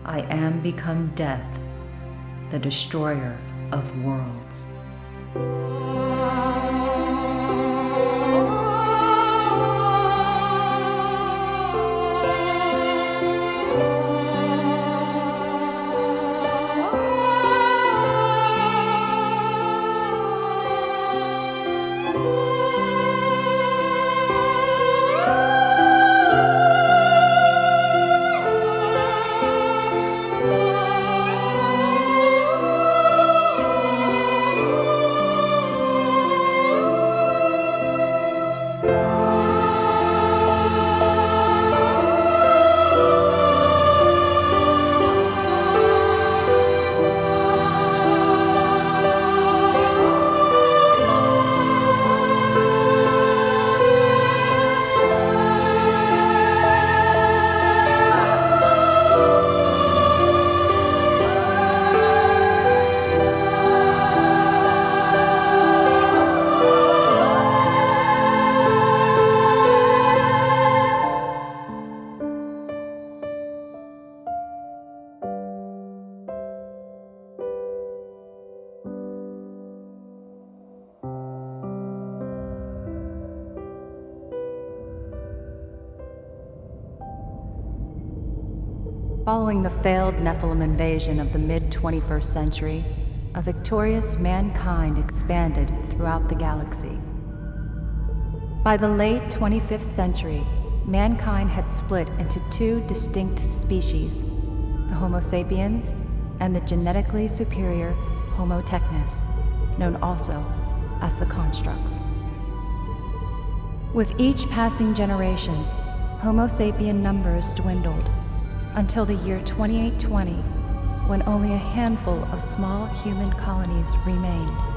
I am become death, the destroyer of worlds. Following the failed Nephilim invasion of the mid-21st century, a victorious mankind expanded throughout the galaxy. By the late 25th century, mankind had split into two distinct species, the Homo sapiens and the genetically superior Homo technis, known also as the constructs. With each passing generation, Homo sapien numbers dwindled, until the year 2820, when only a handful of small human colonies remained.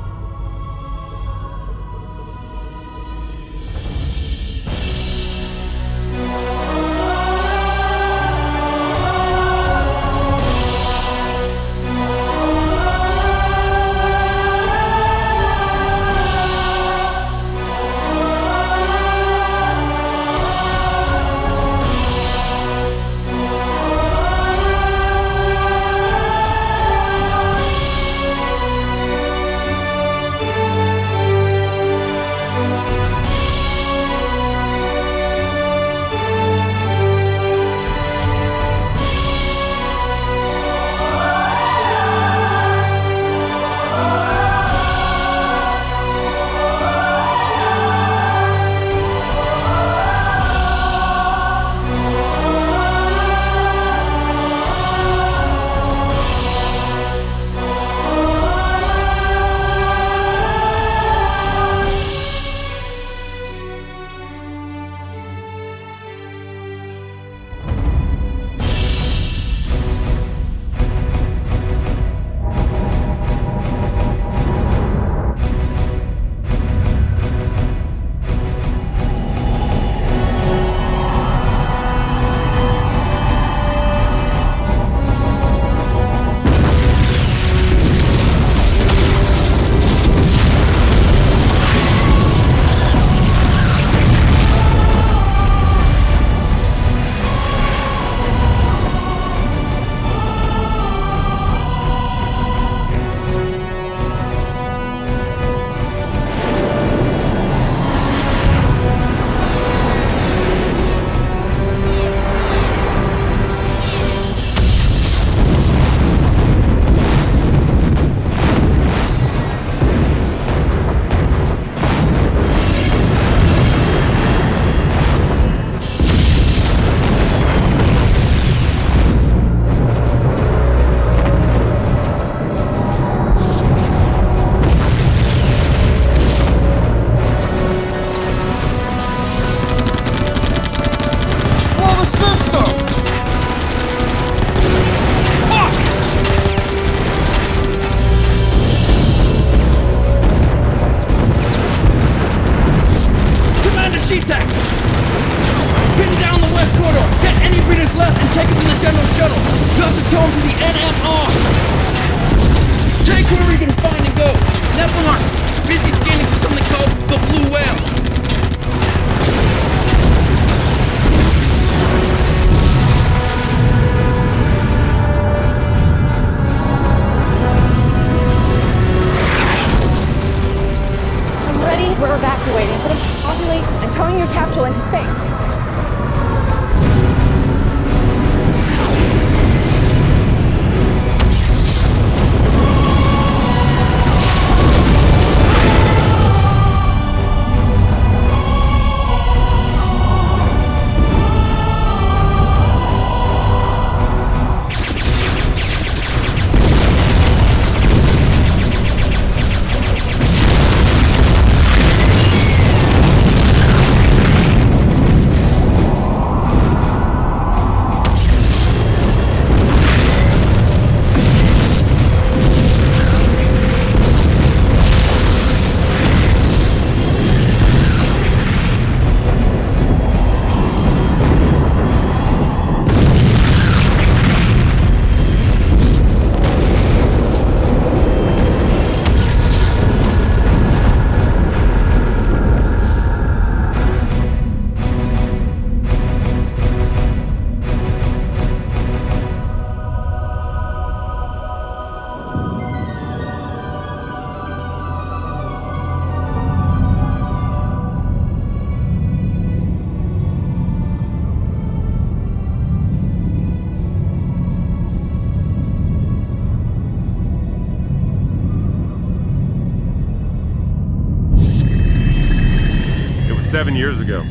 7 years ago.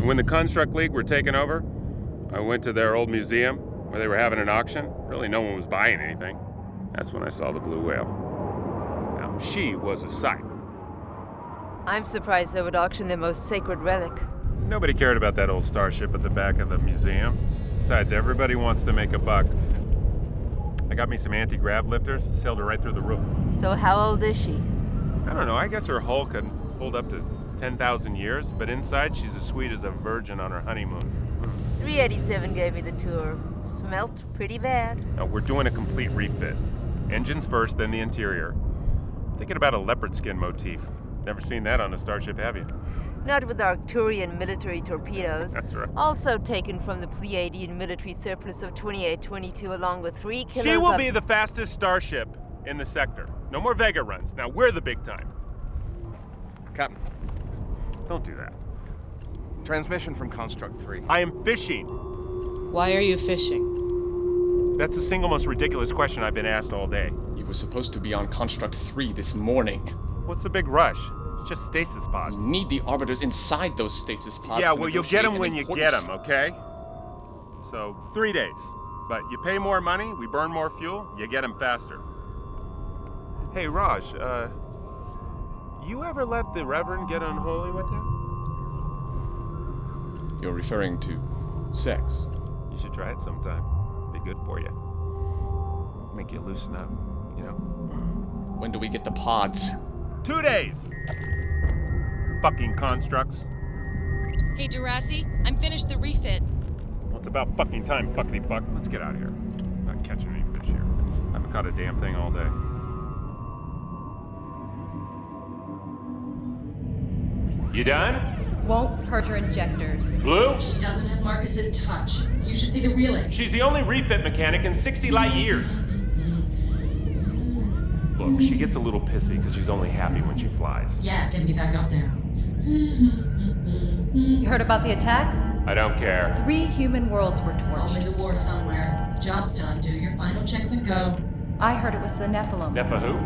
When the Construct League were taking over, I went to their old museum where they were having an auction. Really, no one was buying anything. That's when I saw the blue whale. Now, she was a sight. I'm surprised they would auction their most sacred relic. Nobody cared about that old starship at the back of the museum. Besides, everybody wants to make a buck. I got me some anti-grav lifters, sailed her right through the roof. So how old is she? I don't know, I guess her hull can hold up to 10,000 years, but inside she's as sweet as a virgin on her honeymoon. 387 gave me the tour. Smelt pretty bad. Now, we're doing a complete refit. Engines first, then the interior. Thinking about a leopard skin motif. Never seen that on a starship, have you? Not with Arcturian military torpedoes. That's right. Also taken from the Pleiadian military surplus of 2822 along with 3 kilos She will of... be the fastest starship in the sector. No more Vega runs. Now, we're the big time. Captain, Don't do that. transmission from Construct 3. I am fishing. Why are you fishing? That's the single most ridiculous question I've been asked all day. You were supposed to be on Construct 3 this morning. What's the big rush? It's just stasis pods. You need the arbiters inside those stasis pods. Yeah, to well, you'll get negotiate them an when you important get them, okay? So, 3 days. But you pay more money, we burn more fuel, you get them faster. Hey, Raj, you ever let the Reverend get unholy with you? You're referring to sex. You should try it sometime. Be good for you. Make you loosen up, you know? When do we get the pods? 2 days! Fucking constructs. Hey, Durassi, I'm finished the refit. Well, it's about fucking time, fuckity fuck. Let's get out of here. I'm not catching any fish here. I haven't caught a damn thing all day. You done? Won't purge her injectors. Blue? She doesn't have Marcus's touch. You should see the relay. She's the only refit mechanic in 60 light years. Look, she gets a little pissy because she's only happy when she flies. Yeah, get me back up there. You heard about the attacks? I don't care. 3 human worlds were Always torched. a war somewhere. Job's done. Do your final checks and go. I heard it was the Nephilim, Nepha who?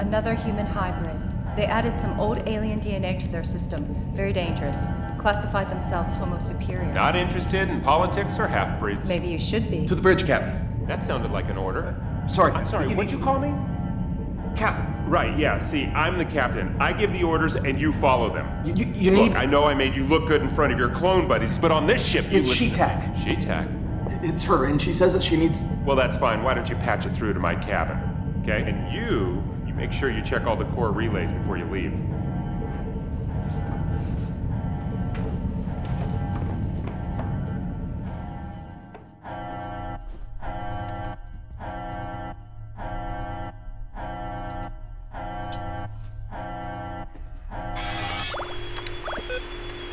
another human hybrid. They added some old alien DNA to their system. Very dangerous. Classified themselves Homo superior. Not interested in politics or half-breeds. Maybe you should be. To the bridge, Captain. That sounded like an order. Sorry. I'm sorry, what'd you call me? Captain, Right, yeah, see, I'm the captain. I give the orders and you follow them. you need... Look, I know I made you look good in front of your clone buddies, but on this ship you It's listen- She-Tac. She-Tac? It's her, and she says that she needs... Well, that's fine. Why don't you patch it through to my cabin, okay? And you make sure you check all the core relays before you leave.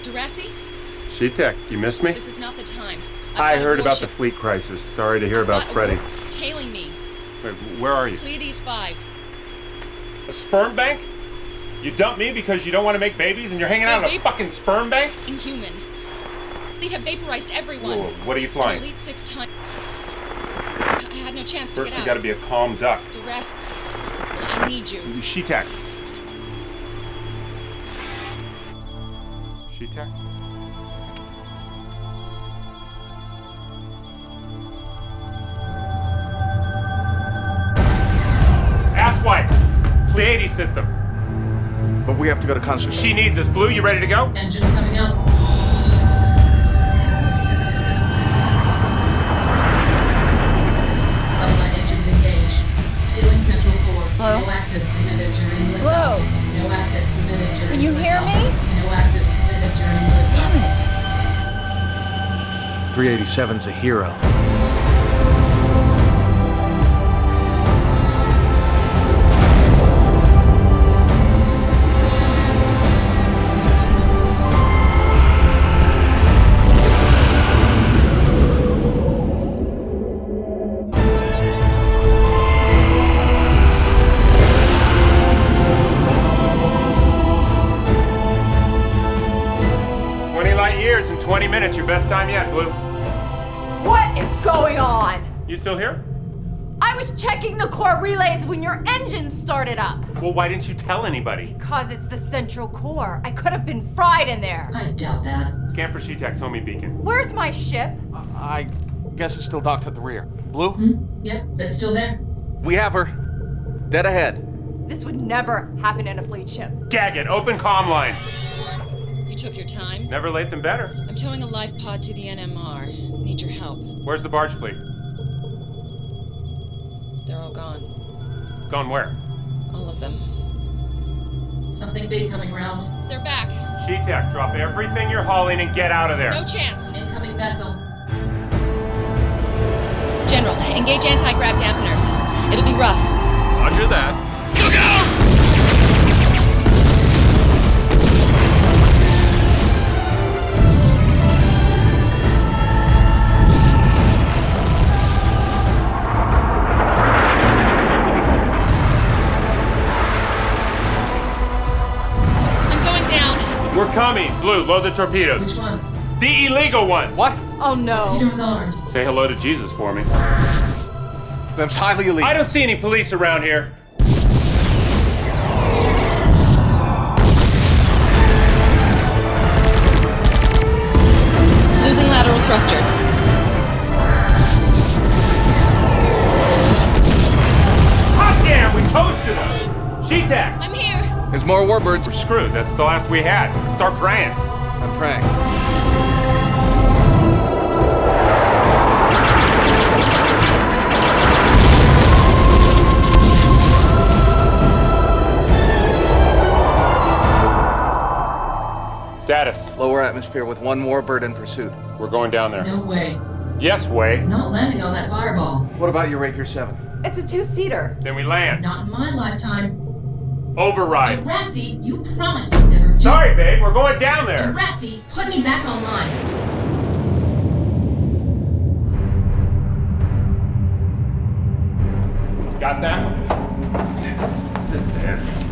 Durassi, She-Tac, you missed me? this is not the time. I heard about the fleet crisis. Sorry to hear about Freddy. Tailing me. Wait, where are you? Pleiades 5. A sperm bank? You dumped me because you don't want to make babies and you're hanging out in a fucking sperm bank? Inhuman. They have vaporized everyone. Whoa, what are you An flying? Elite 6 ton. I had no chance to First get you out. gotta be a calm duck. Durassi, I need you. She-Tac. She-Tac? Asswipe! Pleiades system. But we have to go to Construct... She needs us. Blue, you ready to go? Engines coming up. Subline engines engaged. Sealing central core. Hello? No access permitted during liftoff. Hello? No access permitted during Can you hear liftoff. me? No access permitted during liftoff. Damn it. 387's a hero. Years in 20 minutes, your best time yet, Blue. What is going on? You still here? I was checking the core relays when your engine started up. Well, why didn't you tell anybody? Because it's the central core. I could have been fried in there. I doubt that. Scan for Shetek's homing beacon. Where's my ship? I guess it's still docked at the rear. Blue? Yep, it's still there. We have her. Dead ahead. This would never happen in a fleet ship. Gag it, open comm lines. You took your time. Never late than better. I'm towing a life pod to the NMR. Need your help. Where's the barge fleet? They're all gone. Gone where? All of them. Something big coming round. They're back. Shetek, drop everything you're hauling and get out of there. No chance. Incoming vessel. General, engage anti-grav dampeners. It'll be rough. Roger that. Look out! I'm going down. We're coming. Blue, load the torpedoes. Which ones? The illegal one. What? Oh no. Torpedoes armed. Say hello to Jesus for me. Them's highly illegal. I don't see any police around here. Losing lateral thrusters. Hot damn, we toasted them. Shetek. I'm here. There's more warbirds. We're screwed. That's the last we had. Start praying. I'm praying. Status. Lower atmosphere with one warbird in pursuit. We're going down there. No way. Yes, way. Not landing on that fireball. What about your Rapier 7? It's a two-seater. Then we land. Not in my lifetime. Override. Degrassi, you promised you'd never do. Sorry, babe. We're going down there. Degrassi, put me back online. Got that? What is this?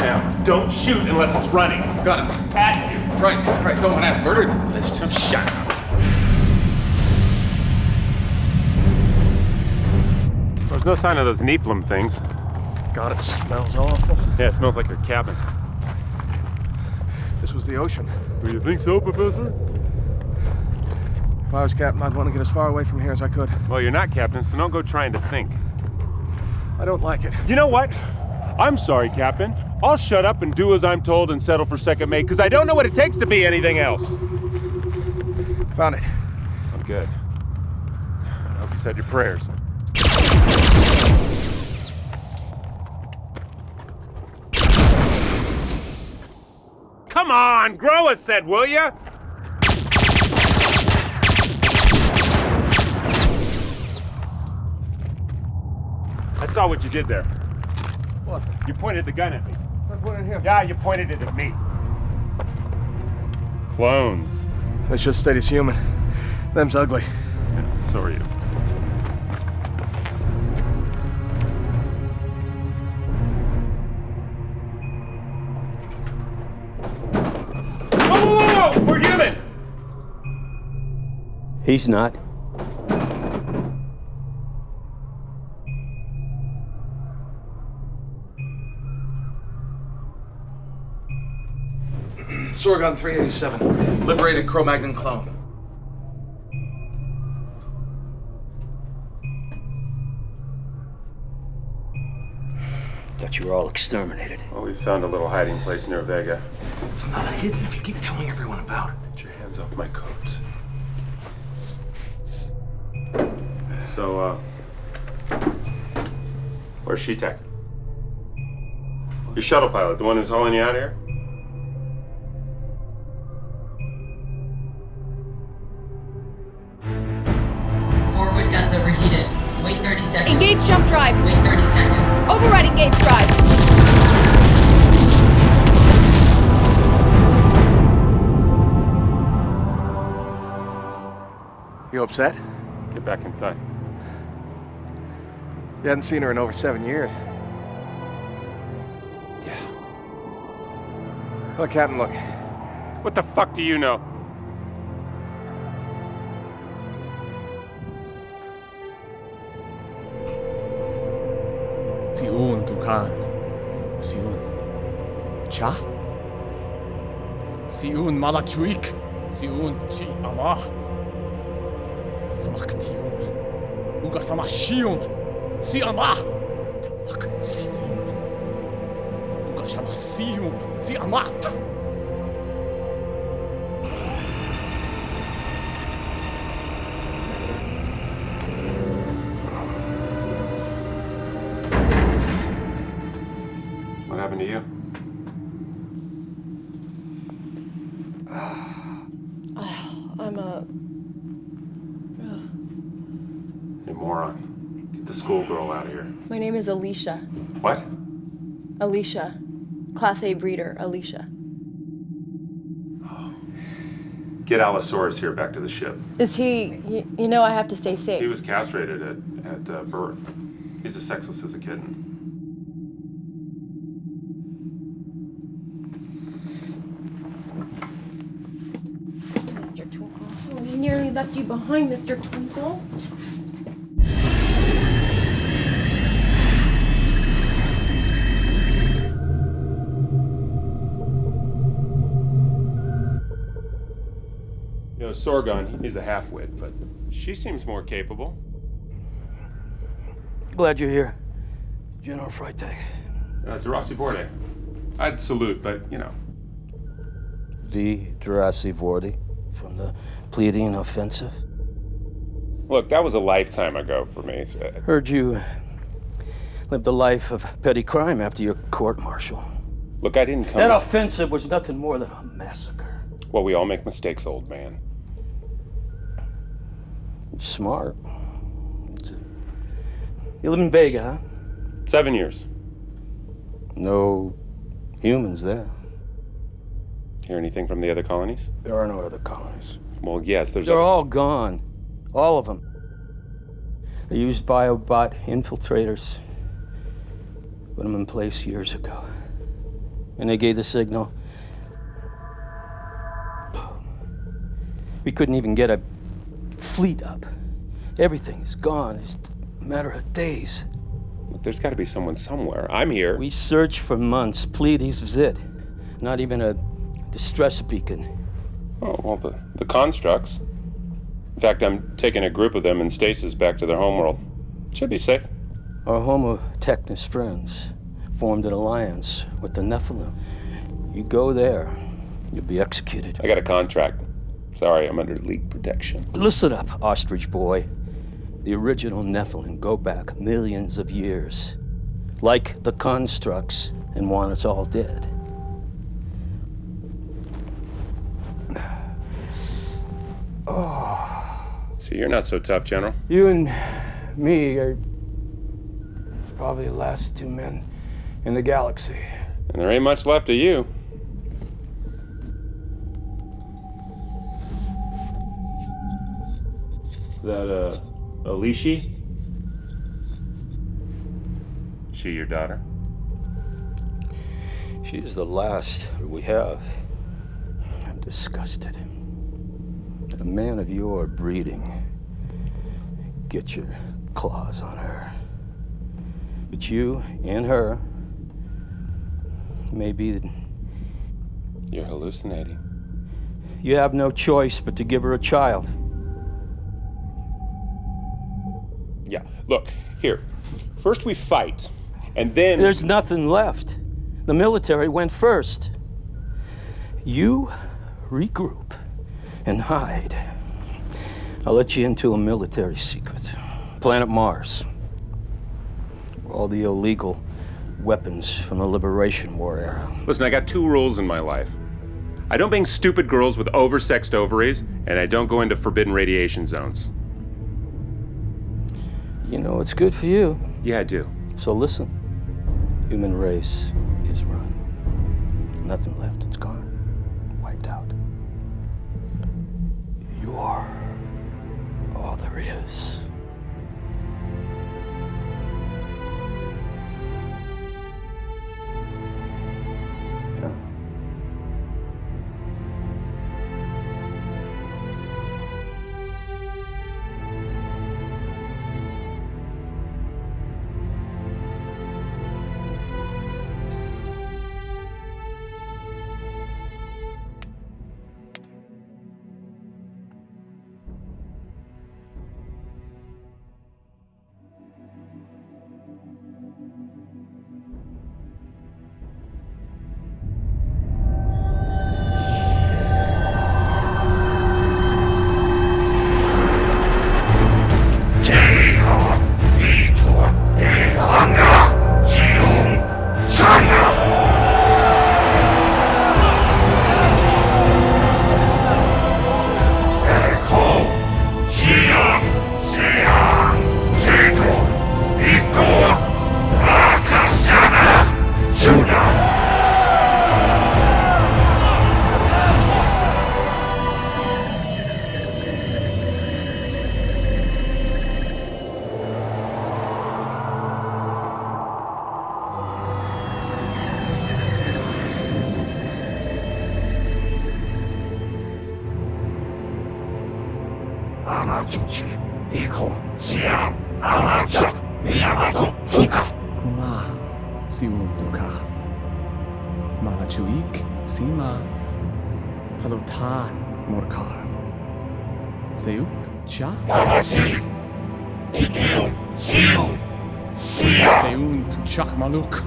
Now, don't shoot unless it's running. Got it. At you. Right. Don't want to add murder to the list. Oh, shut up. There's no sign of those Nephilim things. God, it smells awful. Yeah, it smells like your cabin. This was the ocean. Do you think so, Professor? If I was captain, I'd want to get as far away from here as I could. Well, you're not captain, so don't go trying to think. I don't like it. You know what? I'm sorry, Captain. I'll shut up and do as I'm told and settle for second mate, because I don't know what it takes to be anything else. Found it. I'm good. I hope you said your prayers. Come on, grow a set, will ya? I saw what you did there. What? You pointed the gun at me. I pointed here. Yeah, you pointed it at me. Clones. Let's just stay as human. Them's ugly. Yeah, so are you. Whoa! We're human! He's not. Sorgon 387. Liberated Cro-Magnon clone. Thought you were all exterminated. Well, we found a little hiding place near Vega. It's not hidden if you keep telling everyone about it. Get your hands off my coat. So, where's Shetek? Your shuttle pilot, the one who's hauling you out of here? Forward guns overheated. Wait 30 seconds. Engage jump drive. Wait 30 seconds. Override engage drive. You upset? Get back inside. You hadn't seen her in over 7 years. Yeah. Look, Captain, look. What the fuck do you know? Siun Tukan. Siun. Cha? Siun Malatuik. Siun Chi Ama. Samaktium. Uga Samashium. Si Ama. Tamak Sium. Uga Shamasium. Si Amat. What happened to you? I'm a... You moron. Get the schoolgirl out of here. My name is Alicia. What? Alicia. Class A breeder, Alicia. Get Allosaurus here back to the ship. Is he... You know I have to stay safe. He was castrated at birth. He's as sexless as a kitten. Mr. Twinkle. Oh, he nearly left you behind, Mr. Twinkle. You know, Sorgon, he's a half-wit, but she seems more capable. Glad you're here, General Freitag. Durasi Borde. I'd salute, but, you know. The Durasi Borde from the Pleiadian offensive. Look, that was a lifetime ago for me. So... Heard you lived a life of petty crime after your court-martial. Look, I didn't come... That offensive was nothing more than a massacre. Well, we all make mistakes, old man. Smart. You live in Vega, huh? 7 years. No humans there. Hear anything from the other colonies? There are no other colonies. Well, yes, They're all gone. All of them. They used biobot infiltrators. Put them in place years ago. And they gave the signal. We couldn't even get a fleet up. Everything is gone. It's a matter of days. Look, there's got to be someone somewhere. I'm here. We searched for months. Pleiades is it. Not even a distress beacon. Oh, well, the constructs. In fact, I'm taking a group of them in stasis back to their homeworld. Should be safe. Our Homo Technis friends formed an alliance with the Nephilim. You go there, you'll be executed. I got a contract. Sorry, I'm under league protection. Listen up, ostrich boy. The original Nephilim go back millions of years. Like the constructs, and want us all dead. Oh. So you're not so tough, General. You and me are probably the last two men in the galaxy. And there ain't much left of you. That, Alicia? She your daughter? She's the last we have. I'm disgusted. A man of your breeding. Get your claws on her. But you and her may be... You're hallucinating. You have no choice but to give her a child. Yeah, look, here. First we fight, and then... There's nothing left. The military went first. You regroup and hide. I'll let you into a military secret. Planet Mars. All the illegal weapons from the Liberation War era. Listen, I got 2 rules in my life. I don't bang stupid girls with oversexed ovaries, and I don't go into forbidden radiation zones. You know it's good for you. Yeah, I do. So listen. Human race is run. There's nothing left. It's gone. Wiped out. You are all there is. Kuma siun duka. Malachuik sima. Palotan morkar. Seuk cha. Seun tu chak maluk.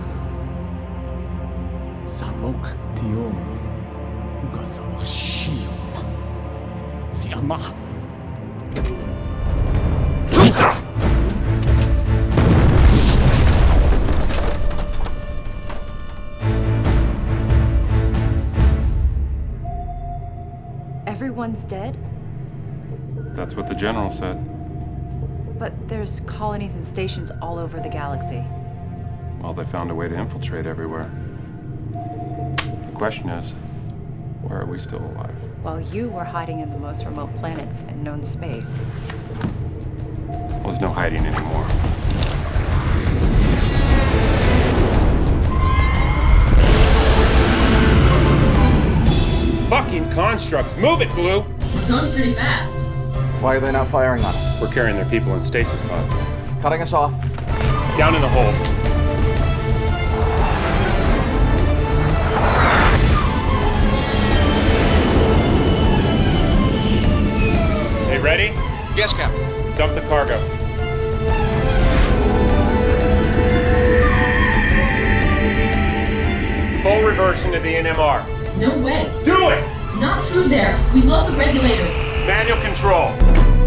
Salok tiom. Ugasawa shiom. Siama. Everyone's dead? That's what the general said. But there's colonies and stations all over the galaxy. Well, they found a way to infiltrate everywhere. The question is, why are we still alive? While you were hiding in the most remote planet in known space. Well, there's no hiding anymore. Fucking constructs! Move it, Blue! We're going pretty fast. Why are they not firing on us? We're carrying their people in stasis pods. Cutting us off. Down in the hold. Hey, ready? Yes, Captain. Dump the cargo. Full reversion to the NMR. No way. Do it! Not through there. We blow the regulators. Manual control.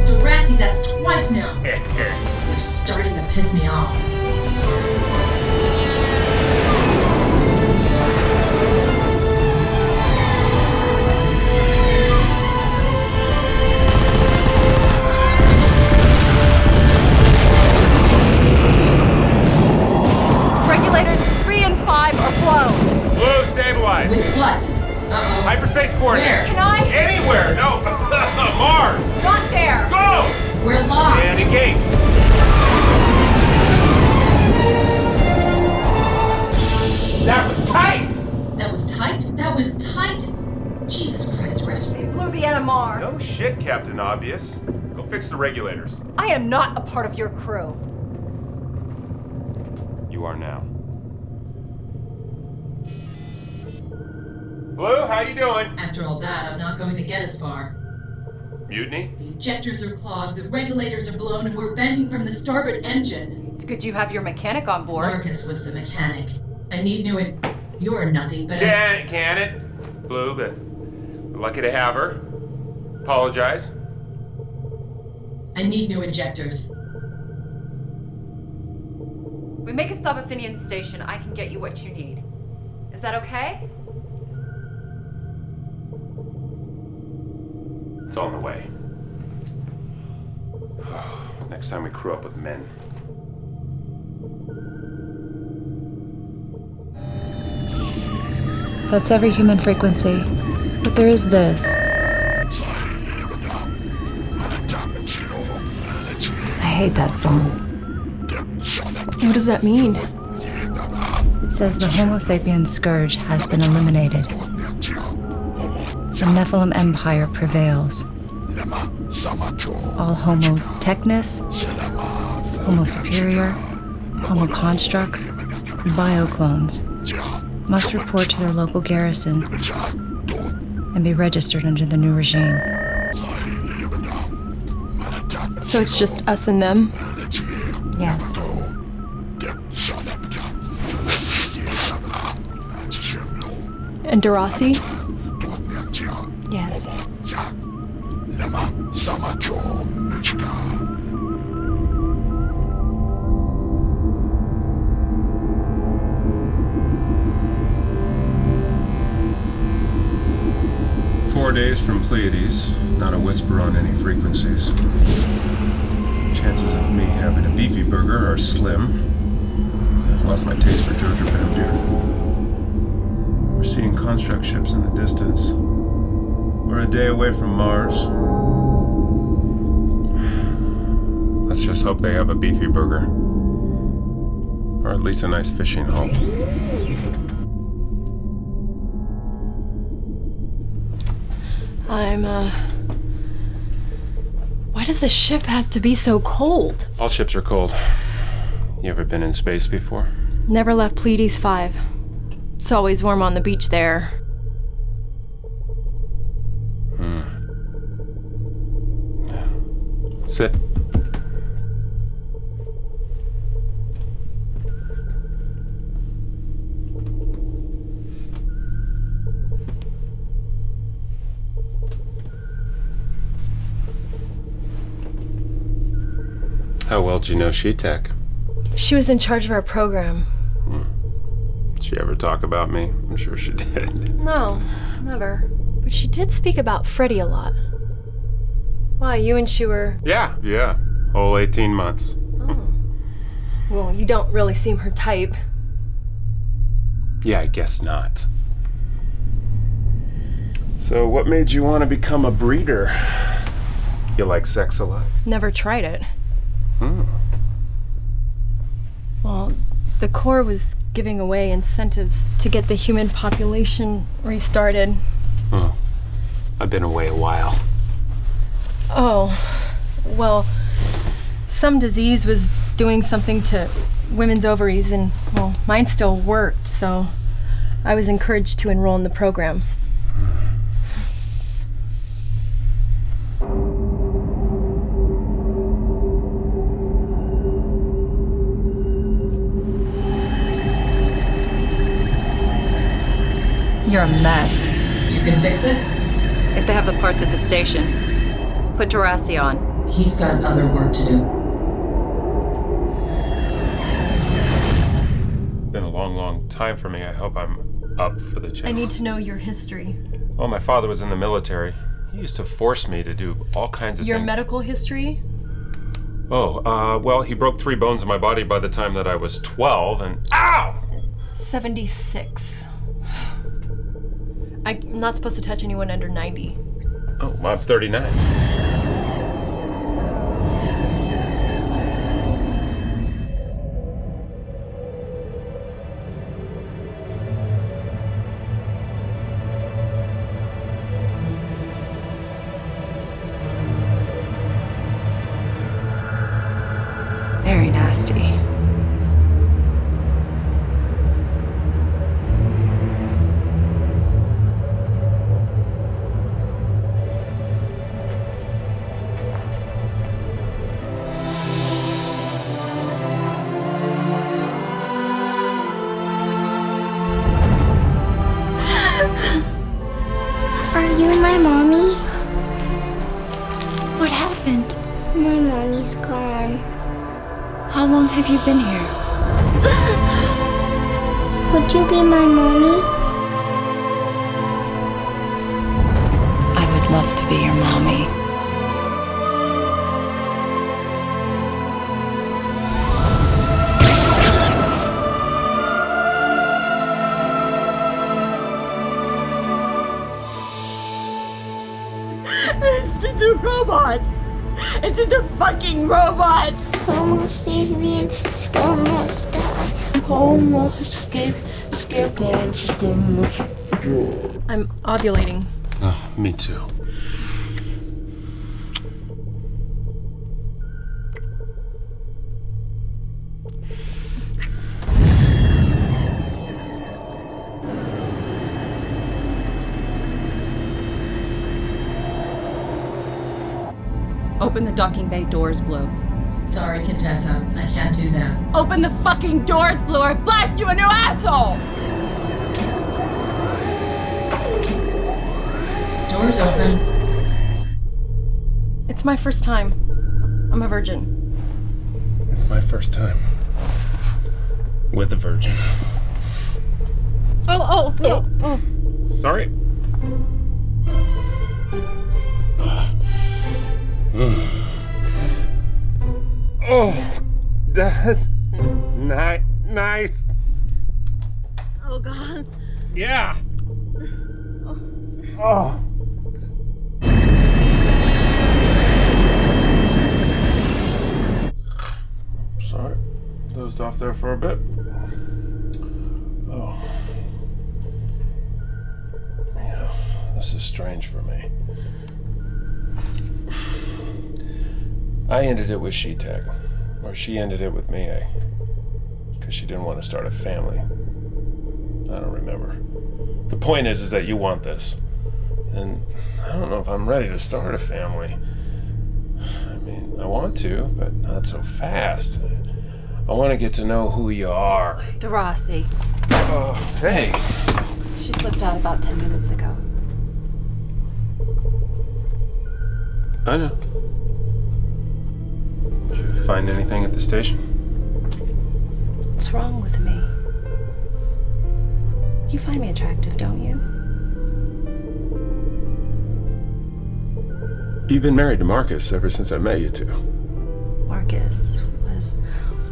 Jurassic, that's twice now. You're starting to piss me off. Regulators 3 and 5 are blown. Blue, stabilize. With what? Uh-oh. Hyperspace coordinates. Where? Can I? Anywhere. No. Mars. Not there. Go. We're locked. And engage. That was tight. That was tight? That was tight? Jesus Christ, rescue. They blew the NMR. No shit, Captain Obvious. Go fix the regulators. I am not a part of your crew. You are now. Blue, how you doing? After all that, I'm not going to get as far. Mutiny? The injectors are clogged, the regulators are blown, and we're venting from the starboard engine. It's good you have your mechanic on board. Marcus was the mechanic. I need new You're nothing, but Can it? Blue, but we're lucky to have her. Apologize. I need new injectors. We make a stop at Finian's station, I can get you what you need. Is that okay? It's on the way. Next time we crew up with men. That's every human frequency. But there is this. I hate that song. What does that mean? It says the Homo sapiens scourge has been eliminated. The Nephilim Empire prevails. All Homo Technus, Homo Superior, Homo Constructs, and Bioclones must report to their local garrison and be registered under the new regime. So it's just us and them? Yes. And Darasi? Yes. 4 days from Pleiades, not a whisper on any frequencies. Chances of me having a beefy burger are slim. I've lost my taste for Georgia Deer. We're seeing construct ships in the distance. We're a day away from Mars. Let's just hope they have a beefy burger. Or at least a nice fishing hole. Why does a ship have to be so cold? All ships are cold. You ever been in space before? Never left Pleiades 5. It's always warm on the beach there. Sit. How well do you know She-Tech? She was in charge of our program. Did she ever talk about me? I'm sure she did. No, never. But she did speak about Freddie a lot. Why, you and she were... Yeah. Whole 18 months. Oh. Well, you don't really seem her type. Yeah, I guess not. So what made you want to become a breeder? You like sex a lot? Never tried it. Well, the Corps was giving away incentives to get the human population restarted. Oh, I've been away a while. Oh, well, some disease was doing something to women's ovaries, and, well, mine still worked, so I was encouraged to enroll in the program. You're a mess. You can fix it? If they have the parts at the station, put Durassi on. He's got other work to do. It's been a long time for me. I hope I'm up for the challenge. I need to know your history. Well, my father was in the military. He used to force me to do all kinds of Your things. medical history? Well, he broke 3 bones in my body by the time that I was 12, and ow! 76. I'm not supposed to touch anyone under 90. Oh, well, I'm 39. Very nasty. Are you my mommy? What happened? My mommy's gone. How long have you been here? Would you be my mommy? I would love to be your mommy. It's just a robot! It's just a fucking robot! Homo sapien, almost die. Homo skip, I'm ovulating. Oh, me too. Open the docking bay doors, Blue. Sorry, Contessa. I can't do that. Open the fucking doors, Blue, or I blast you a new asshole! Doors open. It's my first time. I'm a virgin. It's my first time with a virgin. Oh. Sorry. Oh, that's nice. Oh, God. Yeah. Oh. Sorry, dozed off there for a bit. Oh. You know, this is strange for me. I ended it with She-Tag. Or she ended it with me, because she didn't want to start a family. I don't remember. The point is that you want this. And I don't know if I'm ready to start a family. I mean, I want to, but not so fast. I want to get to know who you are. DeRossi. Oh, hey. She slipped out about 10 minutes ago. I know. Did you find anything at the station? What's wrong with me? You find me attractive, don't you? You've been married to Marcus ever since I met you two. Marcus was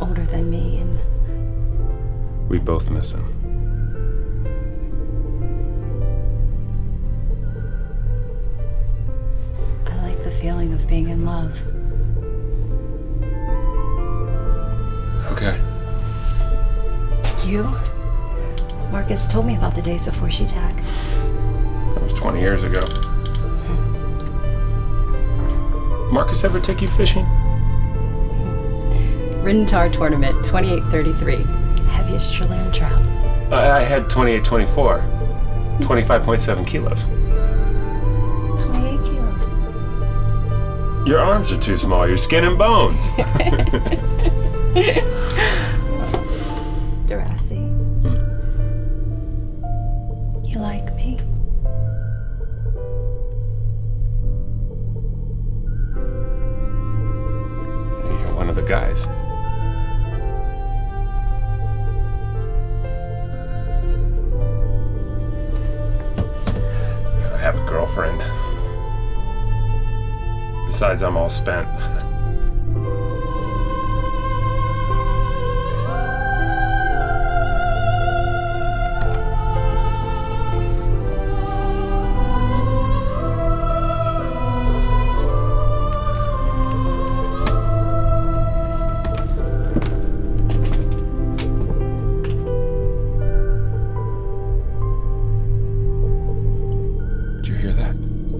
older than me, and We both miss him. I like the feeling of being in love. Okay. You? Marcus told me about the days before She-Tag. That was 20 years ago. Marcus ever take you fishing? Rintar tournament, 2833. Heaviest Chilean trout. I had 2824. 25.7 kilos. 28 kilos. Your arms are too small. You're skin and bones. DeRossi. You like me? You're one of the guys. I have a girlfriend. Besides, I'm all spent.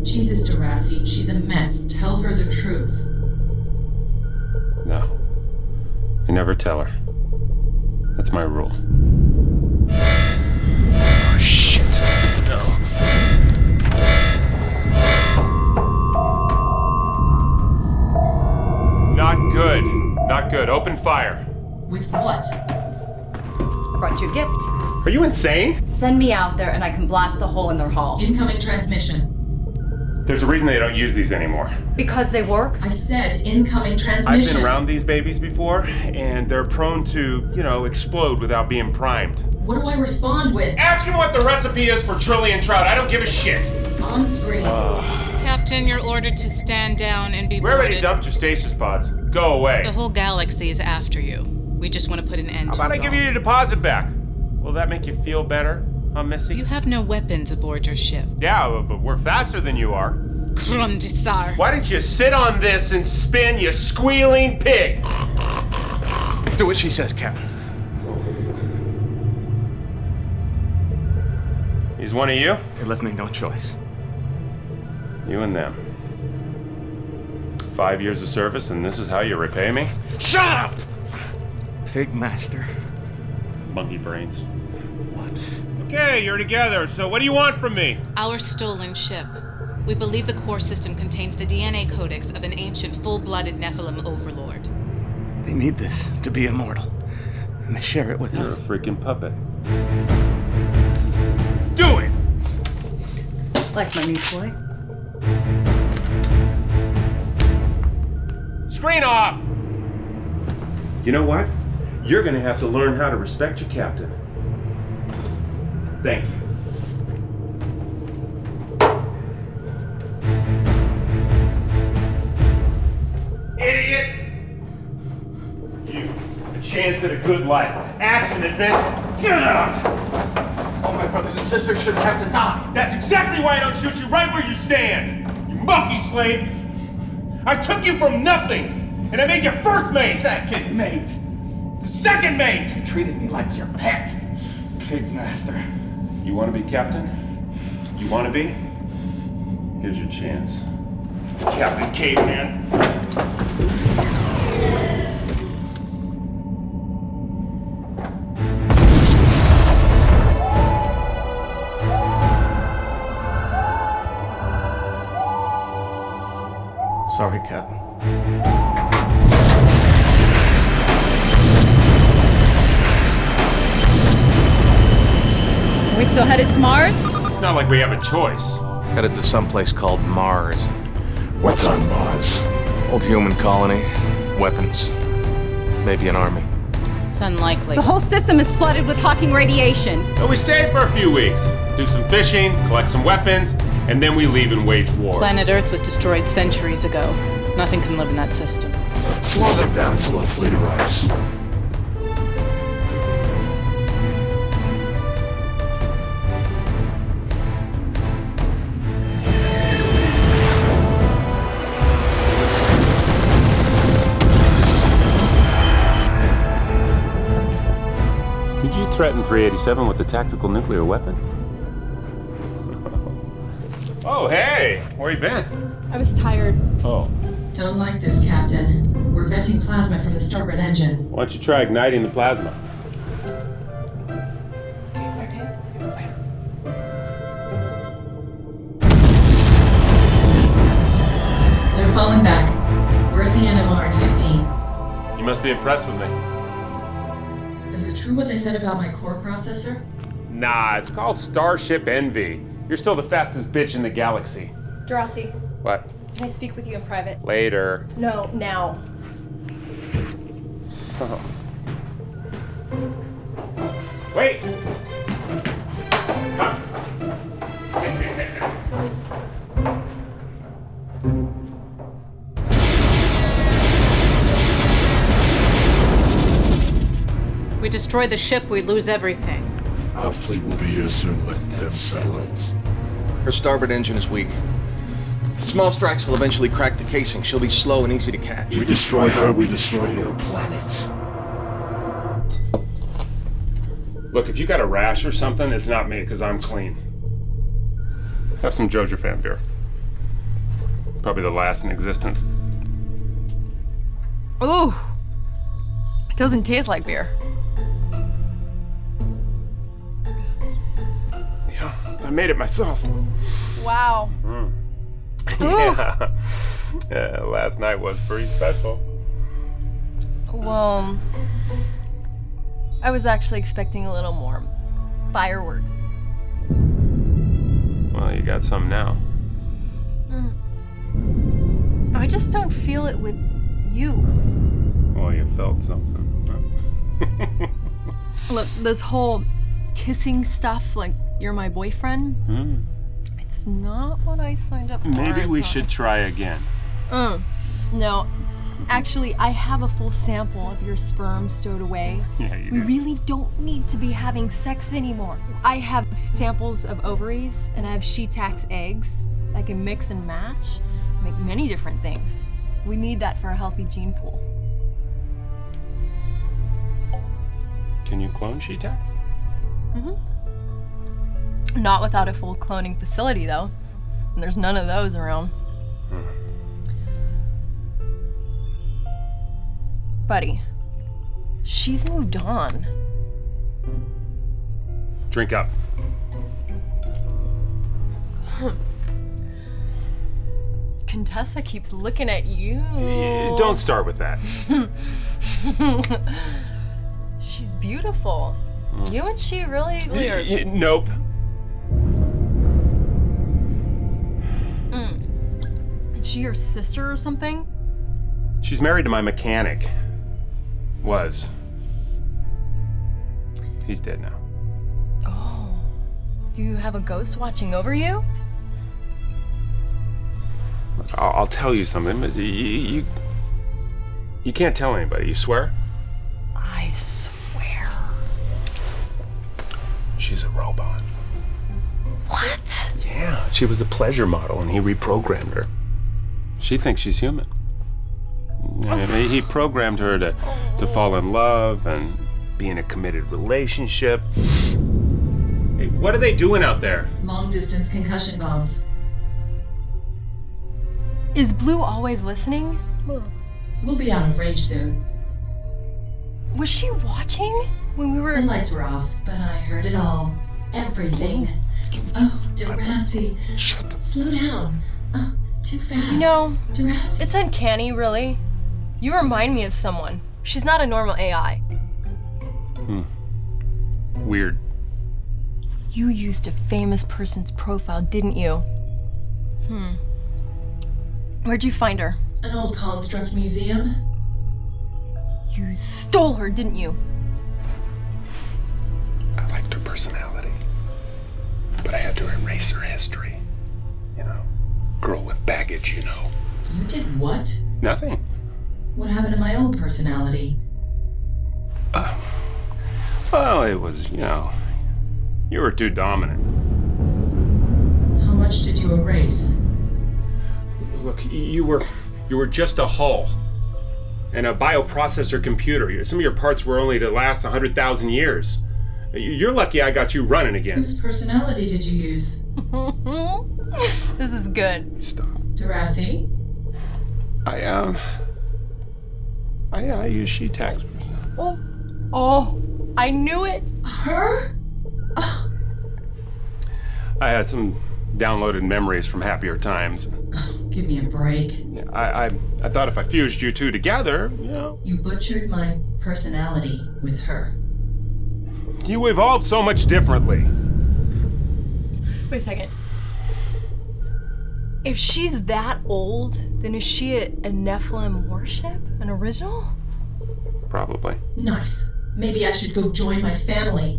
Jesus, DeRossi, she's a mess. Tell her the truth. No. I never tell her. That's my rule. Oh, shit. No. Not good. Not good. Open fire. With what? I brought you a gift. Are you insane? Send me out there and I can blast a hole in their hull. Incoming transmission. There's a reason they don't use these anymore. Because they work? I said incoming transmission. I've been around these babies before, and they're prone to, explode without being primed. What do I respond with? Ask him what the recipe is for trillion trout. I don't give a shit. On screen. Captain, you're ordered to stand down and be We already dumped your stasis pods. Go away. The whole galaxy is after you. We just want to put an end to it. How about I give you your deposit back? Will that make you feel better, huh, Missy? You have no weapons aboard your ship. Yeah, but we're faster than you are. Krondisar. Why don't you sit on this and spin, you squealing pig? Do what she says, Captain. He's one of you? They left me no choice. You and them. 5 years of service, and this is how you repay me? Shut up! Pig master. Monkey brains. What? Okay, you're together, so what do you want from me? Our stolen ship. We believe the core system contains the DNA codex of an ancient, full-blooded Nephilim overlord. They need this to be immortal, and they share it with You're us. a freaking puppet. Do it! Like my new toy? Screen off! You know what? You're gonna have to learn how to respect your captain. Thank you. Idiot! You, a chance at a good life. Action, adventure. Get out! All my brothers and sisters shouldn't have to die. That's exactly why I don't shoot you right where you stand! You monkey slave! I took you from nothing, and I made you first mate! Second mate. The second mate! You treated me like your pet. Pig master. You want to be captain? You want to be? Here's your chance. Captain Caveman. Sorry, Captain. Are we still headed to Mars? It's not like we have a choice. Headed to someplace called Mars. What's on Mars? Old human colony. Weapons. Maybe an army. It's unlikely. The whole system is flooded with Hawking radiation. So we stay for a few weeks, do some fishing, collect some weapons, and then we leave and wage war. Planet Earth was destroyed centuries ago. Nothing can live in that system. Slow them down full of fleet arrives. Did you threaten 387 with a tactical nuclear weapon? Oh, hey! Where you been? I was tired. Oh. Don't like this, Captain. We're venting plasma from the starboard engine. Why don't you try igniting the plasma? They're falling back. We're at the NMR in 15. You must be impressed with me. Is it true what they said about my core processor? Nah, it's called Starship Envy. You're still the fastest bitch in the galaxy. Darcy, What? can I speak with you in private? Later. No, now. Oh. Wait! Come. We destroy the ship, we lose everything. Our fleet will be here soon with them satellites. Her starboard engine is weak. Small strikes will eventually crack the casing. She'll be slow and easy to catch. We destroy her, we destroy your planet. Look, if you got a rash or something, it's not me, because I'm clean. Have some Jojo beer. Probably the last in existence. Ooh, it doesn't taste like beer. Yeah, I made it myself. Wow. Yeah, last night was pretty special. Well, I was actually expecting a little more fireworks. Well, you got some now. I just don't feel it with you. Well, you felt something. Look, this whole kissing stuff, like you're my boyfriend, it's not what I signed up for. Maybe we should try again. No. Actually, I have a full sample of your sperm stowed away. Yeah, you We do. really don't need to be having sex anymore. I have samples of ovaries and I have Sheetax eggs. I can mix and match, make many different things. We need that for a healthy gene pool. Can you clone Sheetac? Not without a full cloning facility, though. And there's none of those around. Buddy, she's moved on. Drink up. Contessa keeps looking at you. Don't start with that. She's beautiful. You and she really weird. Nope. Is she your sister or something? She's married to my mechanic. Was. He's dead now. Oh. Do you have a ghost watching over you? I'll tell you something, but you can't tell anybody. You swear? I swear. She's a robot. What? Yeah, she was a pleasure model, and he reprogrammed her. She thinks she's human. He programmed her to fall in love and be in a committed relationship. Hey, what are they doing out there? Long-distance concussion bombs. Is Blue always listening? We'll be out of range soon. Was she watching when we were... The lights were off, but I heard it all. Everything. Oh, Darcy. Slow down. Too fast. You know, Jurassic. it's uncanny, really. You remind me of someone. She's not a normal AI. Weird. You used a famous person's profile, didn't you? Where'd you find her? An old construct museum. You stole her, didn't you? I liked her personality, but I had to erase her history. You know, girl with baggage, you know. You did what? Nothing. What happened to my old personality? Well, it was, you know, you were too dominant. How much did you erase? Look, you were just a hull and a bioprocessor computer. Some of your parts were only to last 100,000 years. You're lucky I got you running again. Whose personality did you use? This is good. Stop. Jurassic? I use she tags. Oh, I knew it. Her? I had some downloaded memories from happier times. Give me a break. I thought if I fused you two together, you know. You butchered my personality with her. You evolved so much differently. Wait a second. If she's that old, then is she a Nephilim warship? An original? Probably. Nice. Maybe I should go join my family.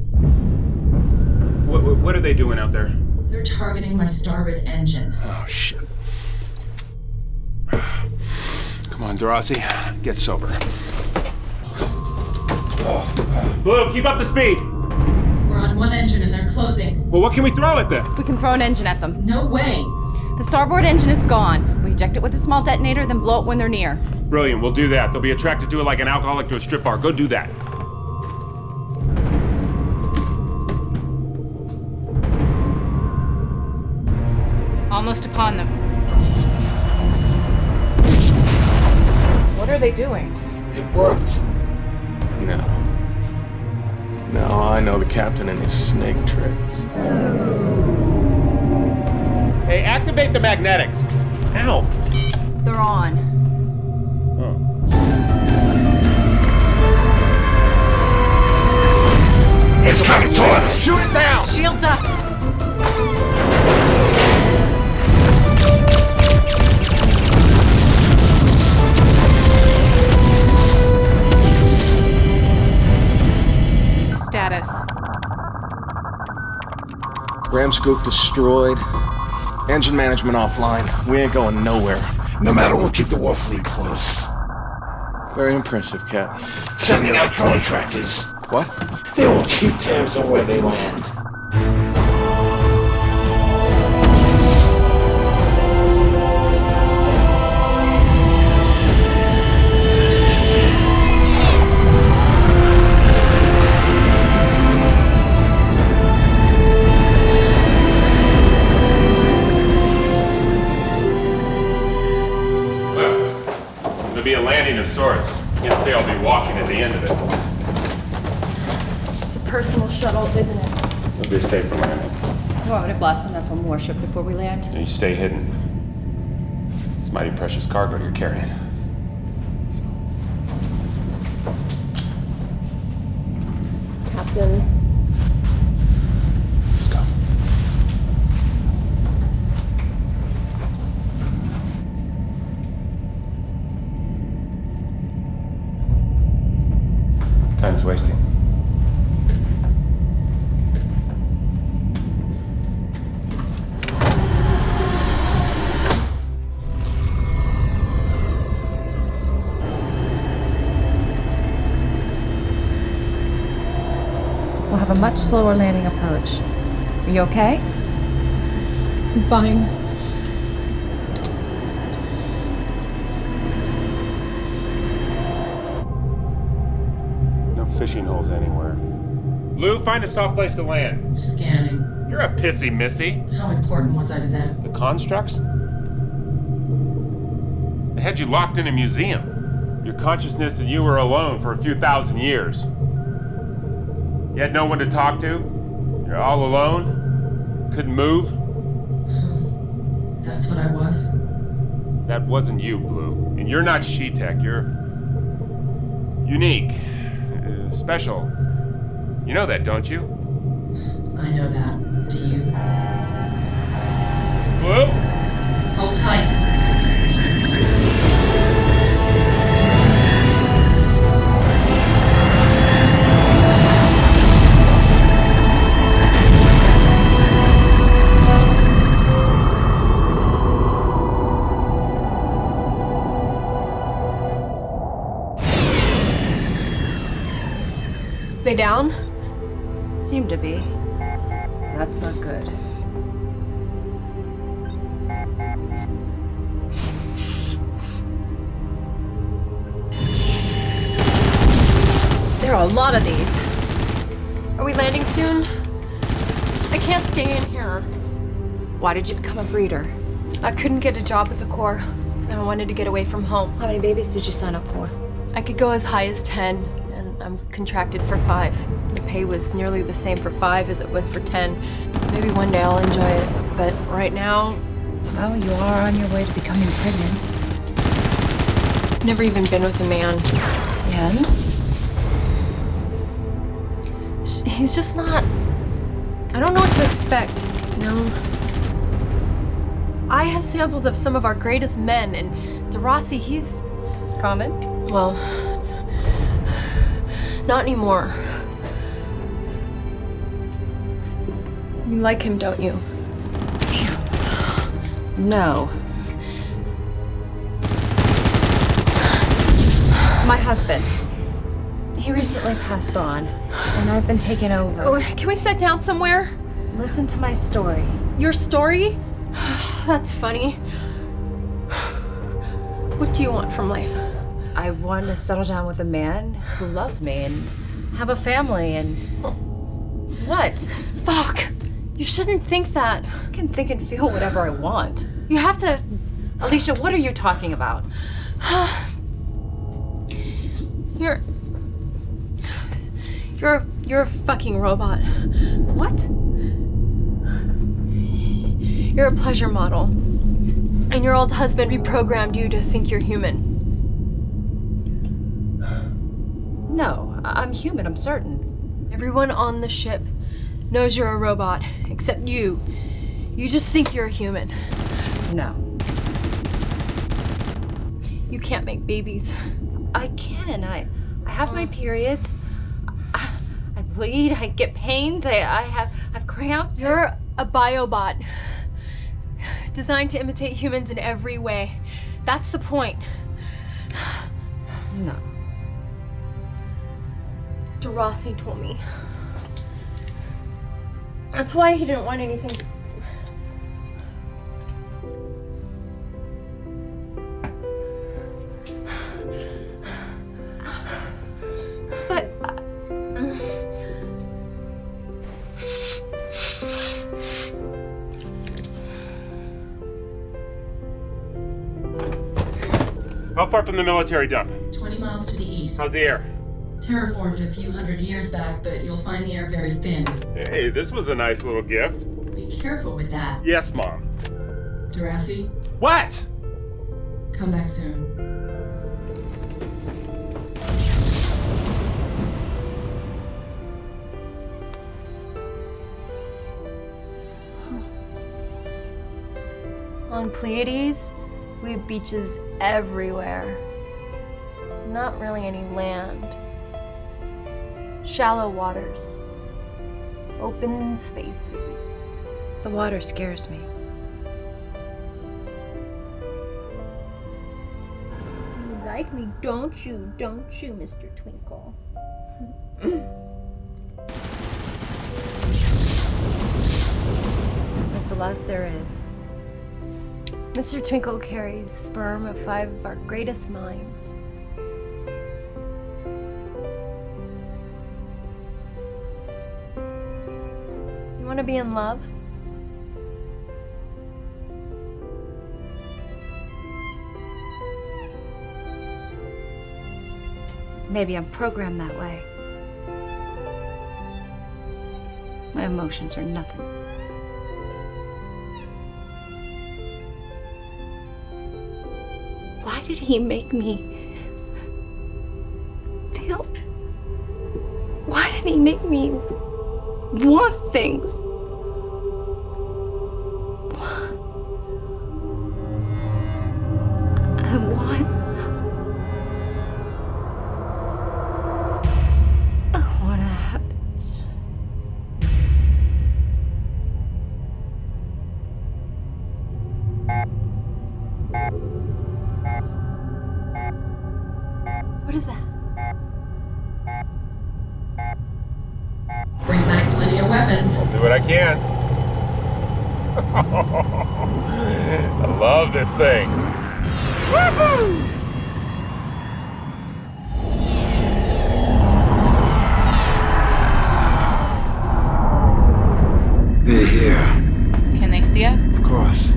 What are they doing out there? They're targeting my starboard engine. Oh, shit. Come on, Dorasi. Get sober. Blue, keep up the speed. We're on one engine and they're closing. Well, what can we throw at them? We can throw an engine at them. No way. The starboard engine is gone. We eject it with a small detonator, then blow it when they're near. Brilliant, we'll do that. They'll be attracted to it like an alcoholic to a strip bar. Go do that. Almost upon them. What are they doing? It worked. No. Now I know the captain and his snake tricks. Hey, activate the magnetics. Ow! They're on. It's coming to us! Shoot it down! Shields up. Status. Ram scoop destroyed. Engine management offline. We ain't going nowhere. No matter, we'll keep the war fleet close. Very impressive, Cap. Sending out contractors. What? They will keep tabs on where they land. It'll be a landing of sorts. Can't say I'll be walking at the end of it. It's a personal shuttle, isn't it? It'll be a safer landing. You want me to blast the Nephilim warship before we land? And you stay hidden. It's mighty precious cargo you're carrying. Captain. Let's go. Time's wasting. We'll have a much slower landing approach. Are you okay? I'm fine. No fishing holes anywhere. Lou, find a soft place to land. Scanning. You're a pissy missy. How important was I to them? The constructs? They had you locked in a museum. Your consciousness and you were alone for a few thousand years. You had no one to talk to. You're all alone. Couldn't move. That's what I was. That wasn't you, Blue. And you're not She-Tech. You're unique. Special. You know that, don't you? I know that. Do you? Blue? Hold tight. They down? Seem to be. That's not good. There are a lot of these. Are we landing soon? I can't stay in here. Why did you become a breeder? I couldn't get a job with the Corps, and I wanted to get away from home. How many babies did you sign up for? I could go as high as 10, and I'm contracted for 5. The pay was nearly the same for 5 as it was for 10. Maybe one day I'll enjoy it, but right now... Well, you are on your way to becoming pregnant. Never even been with a man. And? He's just not... I don't know what to expect, you know? I have samples of some of our greatest men, and DeRossi, he's... Common? Well, not anymore. You like him, don't you? Damn. No. My husband. He recently passed on, and I've been taken over. Oh, can we sit down somewhere? Listen to my story. Your story? That's funny. What do you want from life? I want to settle down with a man who loves me and have a family and... What? Fuck! You shouldn't think that. I can think and feel whatever I want. You have to... Alicia, what are you talking about? You're a fucking robot. What? You're a pleasure model. And your old husband reprogrammed you to think you're human. No, I'm human, I'm certain. Everyone on the ship knows you're a robot, except you. You just think you're a human. No. You can't make babies. I can. I have my periods. I bleed. I get pains. I have cramps. You're a biobot, designed to imitate humans in every way. That's the point. No. DeRossi told me. That's why he didn't want anything. But How far from the military dump? 20 miles to the east. How's the air? Terraformed a few hundred years back, but you'll find the air very thin. Hey, this was a nice little gift. Be careful with that. Yes, Mom. DeRossi, What? come back soon. On Pleiades, we have beaches everywhere. Not really any land. Shallow waters. Open spaces. the water scares me. You like me, don't you, Mr. Twinkle? That's the last there is. Mr. Twinkle carries sperm of 5 of our greatest minds. You want to be in love? Maybe I'm programmed that way. My emotions are nothing. Why did he make me feel... Why did he make me want things? I want to have it. What is that? Bring back plenty of weapons. I'll do what I can. I love this thing. Woohoo! They're here. Can they see us? Of course.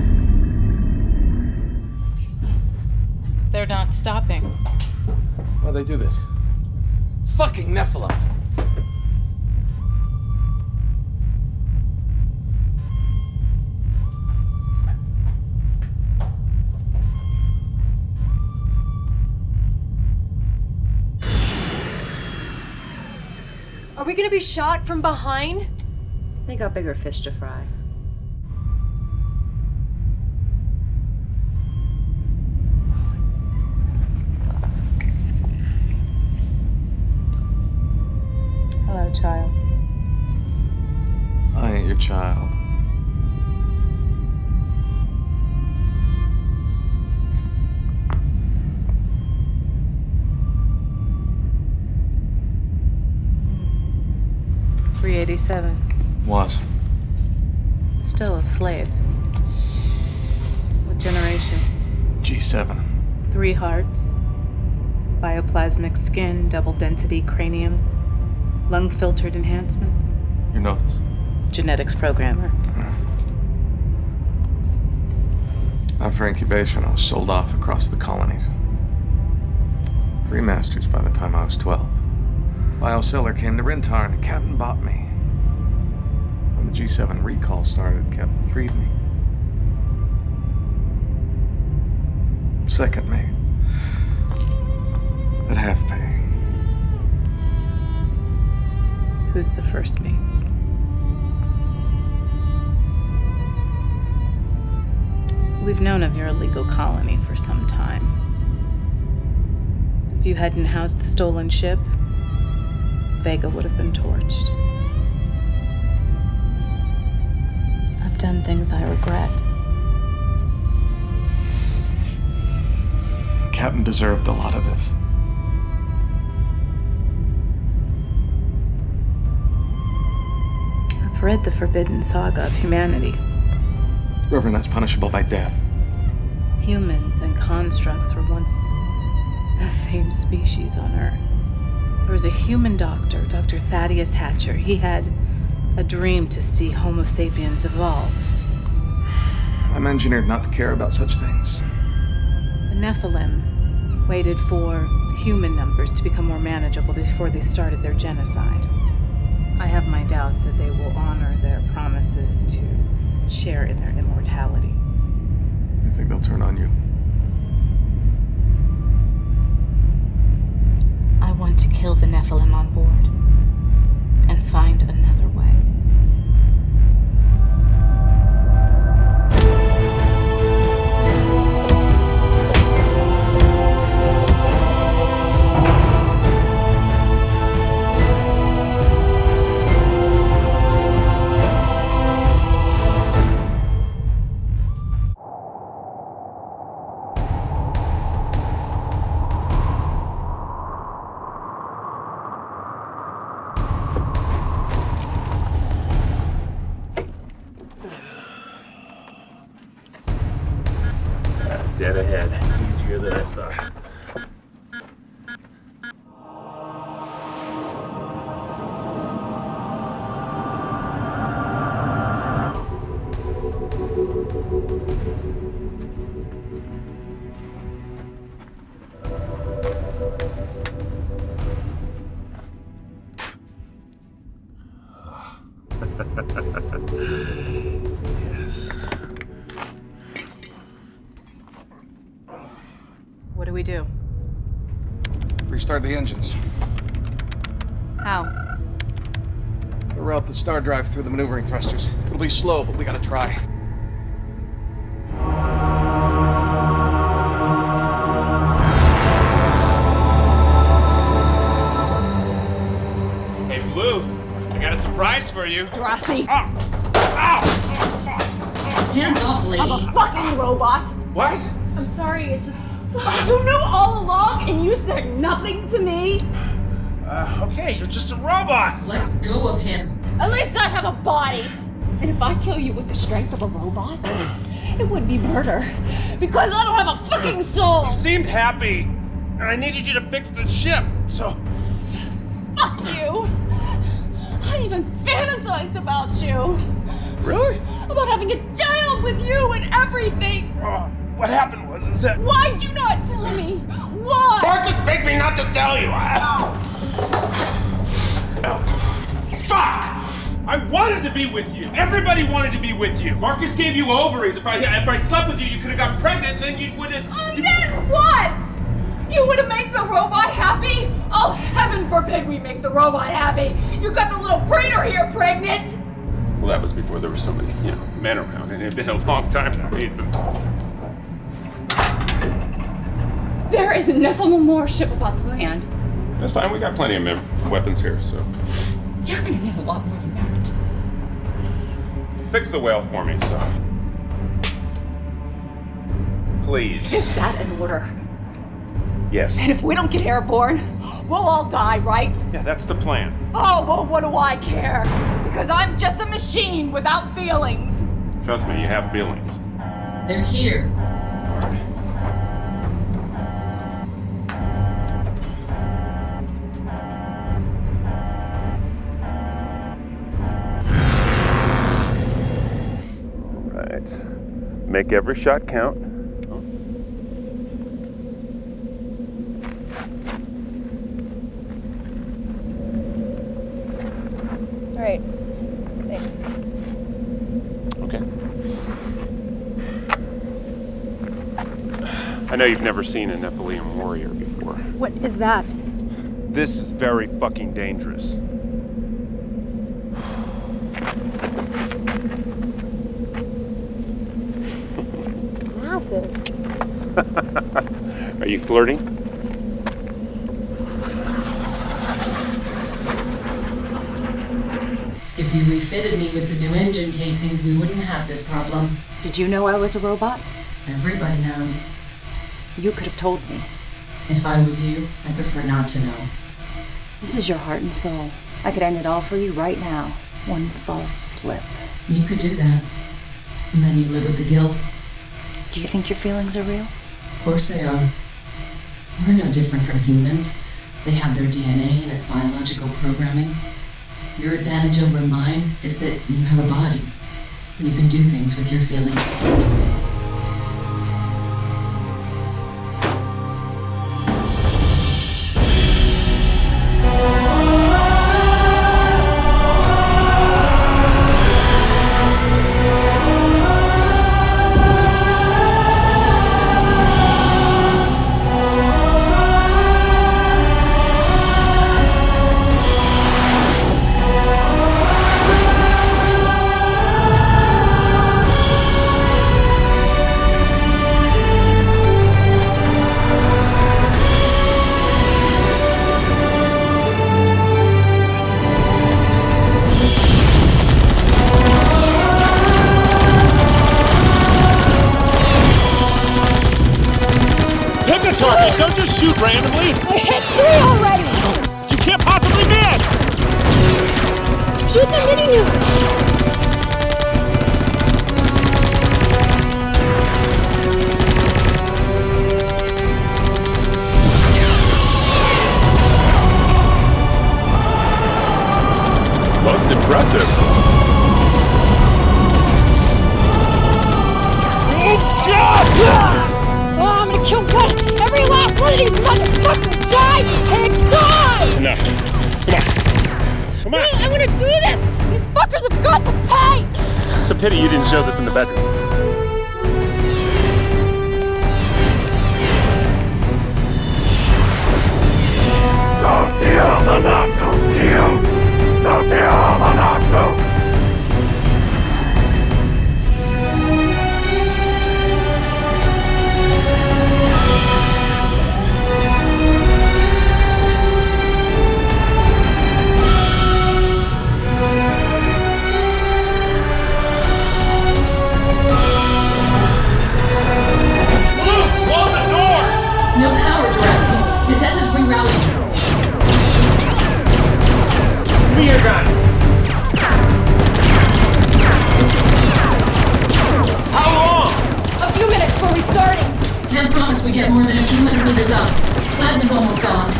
They're not stopping. Why'd they do this? Fucking Nephilim! Are we gonna be shot from behind? They got bigger fish to fry. Hello, child. I ain't your child. $387. Was. Still a slave. What generation? G7. 3 hearts. Bioplasmic skin, double density cranium. Lung filtered enhancements. You know this? Genetics programmer. After incubation, I was sold off across the colonies. 3 masters by the time I was 12. Bioseller came to Rintar and the captain bought me. When the G7 recall started, captain freed me. Second mate. At half pay. Who's the first mate? We've known of your illegal colony for some time. If you hadn't housed the stolen ship, Vega would have been torched. I've done things I regret. The captain deserved a lot of this. I've read the forbidden saga of humanity. Reverend, that's punishable by death. Humans and constructs were once the same species on Earth. There was a human doctor, Dr. Thaddeus Hatcher. He had a dream to see Homo sapiens evolve. I'm engineered not to care about such things. The Nephilim waited for human numbers to become more manageable before they started their genocide. I have my doubts that they will honor their promises to share in their immortality. You think they'll turn on you? I want to kill the Nephilim on board and find another way. Dead ahead. Easier than I thought. Yes. we do? Restart the engines. How? Route the star drive through the maneuvering thrusters. It'll be slow, but we gotta try. Hey, Blue, I got a surprise for you. Drosy. Hands off, lady. I'm a fucking robot. What? I'm sorry, it just... You knew all along and you said nothing to me? Okay, you're just a robot. Let go of him. At least I have a body. And if I kill you with the strength of a robot, it wouldn't be murder. Because I don't have a fucking soul. You seemed happy, and I needed you to fix the ship, so... Fuck you. I even fantasized about you. Really? About having a child with you and everything. What happened was that... Why'd you not tell me? Why? Marcus begged me not to tell you. Fuck! I wanted to be with you. Everybody wanted to be with you. Marcus gave you ovaries. If I slept with you, you could have got pregnant, and then you wouldn't... And then what? You would have made the robot happy? Oh, heaven forbid we make the robot happy. You got the little breeder here pregnant. Well, that was before there were so many, men around, and it had been a long time for me, so... There is a Nephilim warship about to land. That's fine, we got plenty of weapons here, so... You're gonna need a lot more than that. Fix the whale for me, so... Please. Is that an order? Yes. And if we don't get airborne, we'll all die, right? Yeah, that's the plan. Oh, well, what do I care? Because I'm just a machine without feelings. Trust me, you have feelings. They're here. Make every shot count. All right. Thanks. Okay. I know you've never seen a Nephilim warrior before. What is that? This is very fucking dangerous. Are you flirting? If you refitted me with the new engine casings, we wouldn't have this problem. Did you know I was a robot? Everybody knows. You could have told me. If I was you, I'd prefer not to know. This is your heart and soul. I could end it all for you right now. One false slip. You could do that. And then you live with the guilt. Do you think your feelings are real? Of course they are. We're no different from humans. They have their DNA and its biological programming. Your advantage over mine is that you have a body. You can do things with your feelings. Don't just shoot randomly! I hit 3 already! You can't possibly miss! Shoot the mini nuke! Most impressive. Oh, I'm gonna kill every last one of these motherfuckers! Die and die! Enough. Come on. I'm gonna do this! These fuckers have got to pay! It's a pity you didn't show this in the bedroom. No power, Jurassic. Contessa's rerouting. Spear gun! How long? A few minutes before we starting. Can't promise we get more than a few hundred meters up. Plasma's almost gone.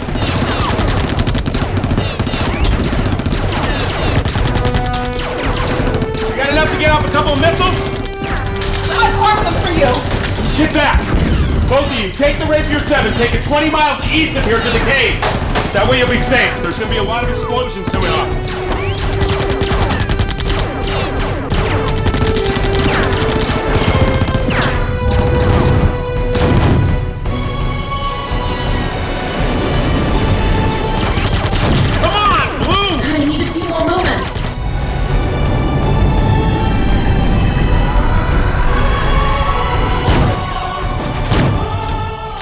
You got enough to get off a couple of missiles? I've armed them for you. Get back! Both of you, take the Rapier 7, take it 20 miles east of here to the caves. That way you'll be safe. There's gonna be a lot of explosions coming off. Come on, Blue! God, I need a few more moments.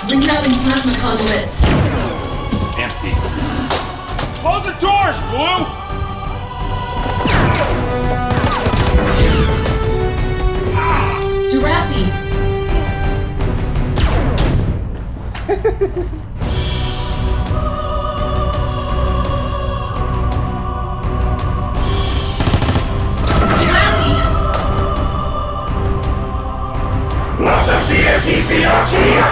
Rerouting plasma conduit. Empty. Close the doors, Blue! Jurassic. Jurassic. Lascia CMTP arcia!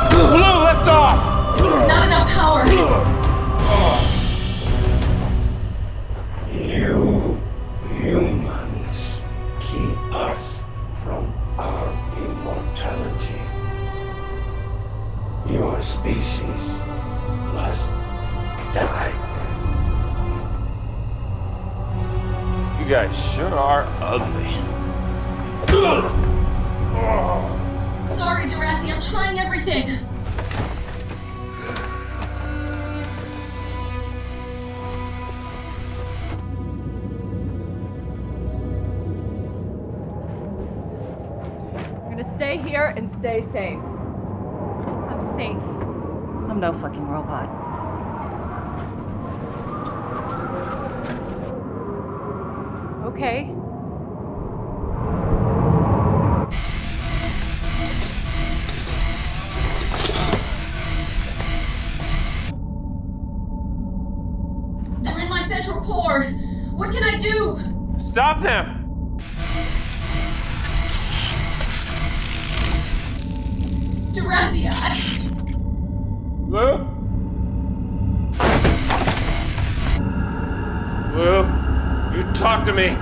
Blue, lift off! Not enough power. You humans keep us from our immortality. Your species must die. You guys sure are ugly. Sorry, Jurassic. I'm trying everything. We're gonna stay here and stay safe. I'm safe. I'm no fucking robot. Okay. They're in my central core. What can I do? Stop them! Jurassic. Blue? Blue, you talk to me.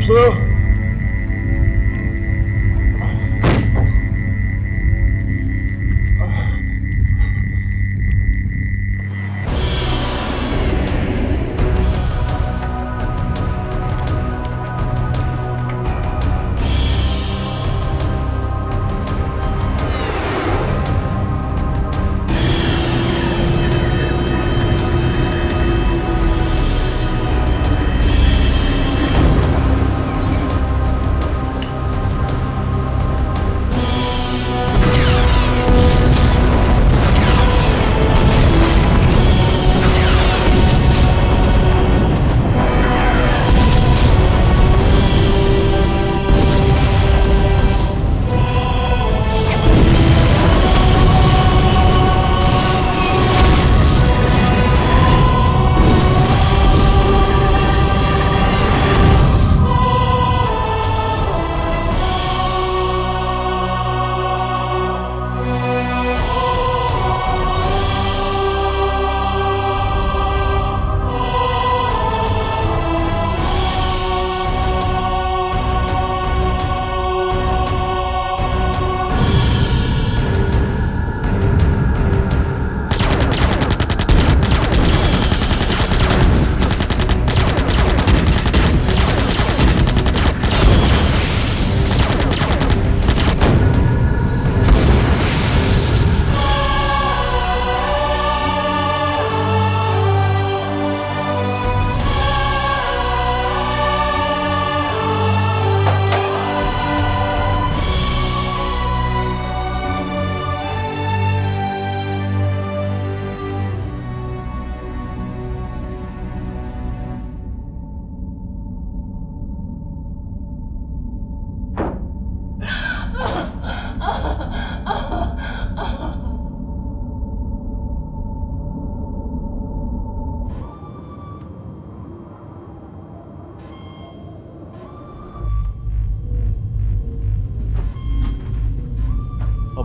Blue?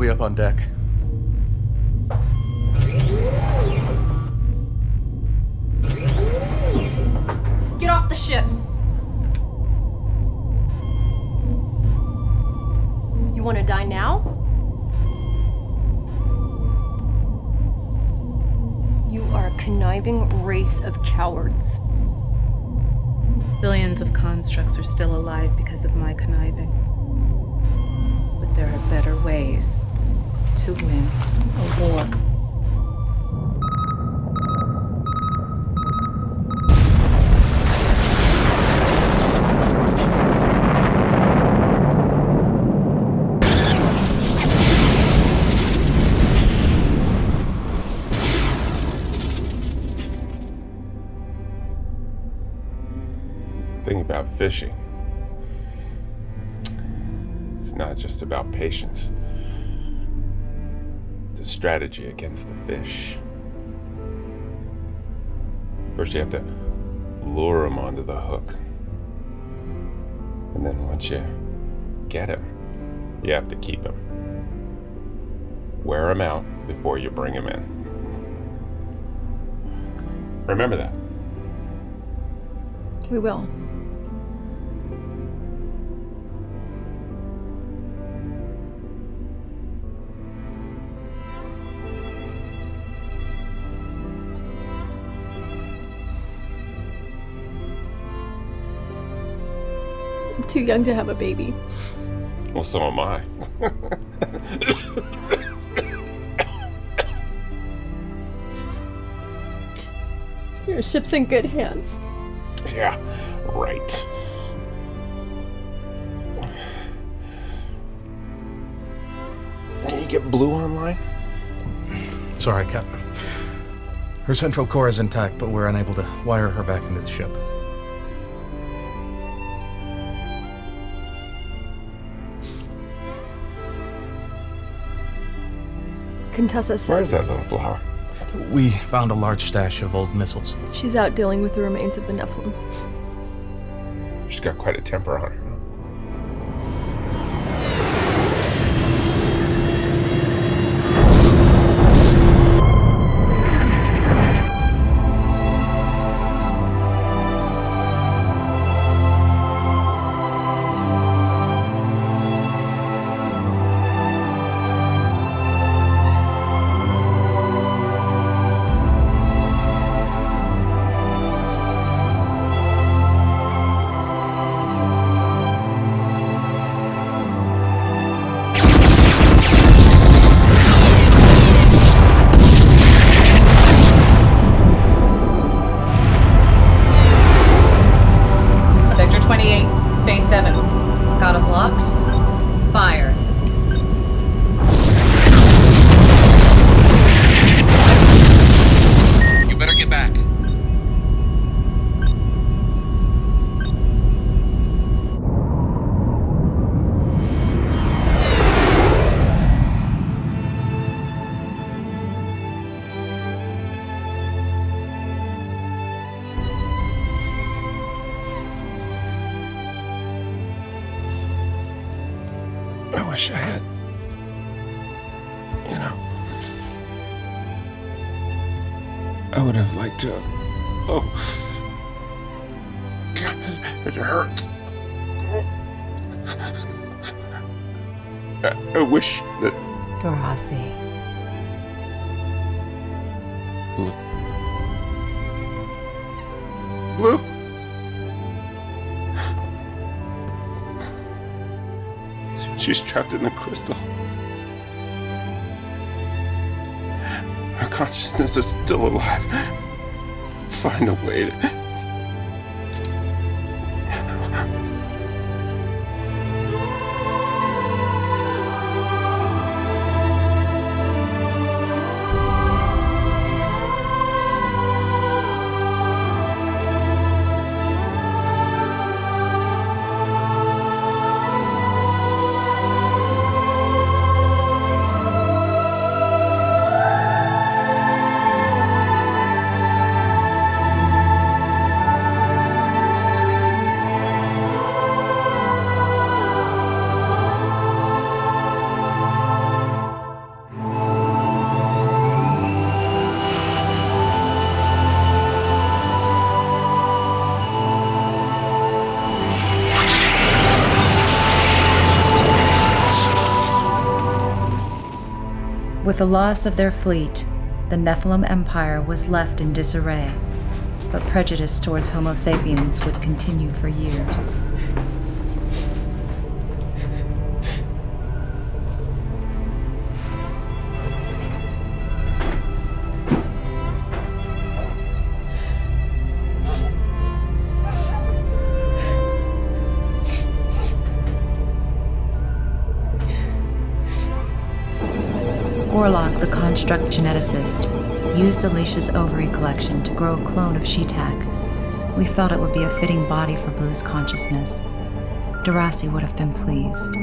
be up on deck. Get off the ship! You want to die now? You are a conniving race of cowards. Billions of constructs are still alive because of my conniving. But there are better ways to win a war. Thing about fishing, it's not just about patience. It's a strategy against the fish. First you have to lure them onto the hook. And then once you get him, you have to keep him. Wear him out before you bring him in. Remember that. We will. I'm too young to have a baby. Well, so am I. Your ship's in good hands. Yeah, right. Can you get Blue online? Sorry, Captain. Her central core is intact, but we're unable to wire her back into the ship. Contessa says Where's that little flower? We found a large stash of old missiles. she's out dealing with the remains of the Nephilim. She's got quite a temper on her. Vector 28, phase 7. Got him locked. Fire. You better get back. I wish I had, I would have liked to. Oh, God, it hurts. I wish that. Dorasi. Blue? She's trapped in the crystal. Her consciousness is still alive. Find a way to... With the loss of their fleet, the Nephilim Empire was left in disarray, but prejudice towards Homo sapiens would continue for years. Orlok, the construct geneticist, used Alicia's ovary collection to grow a clone of Sheetak. We felt it would be a fitting body for Blue's consciousness. Darasi would have been pleased.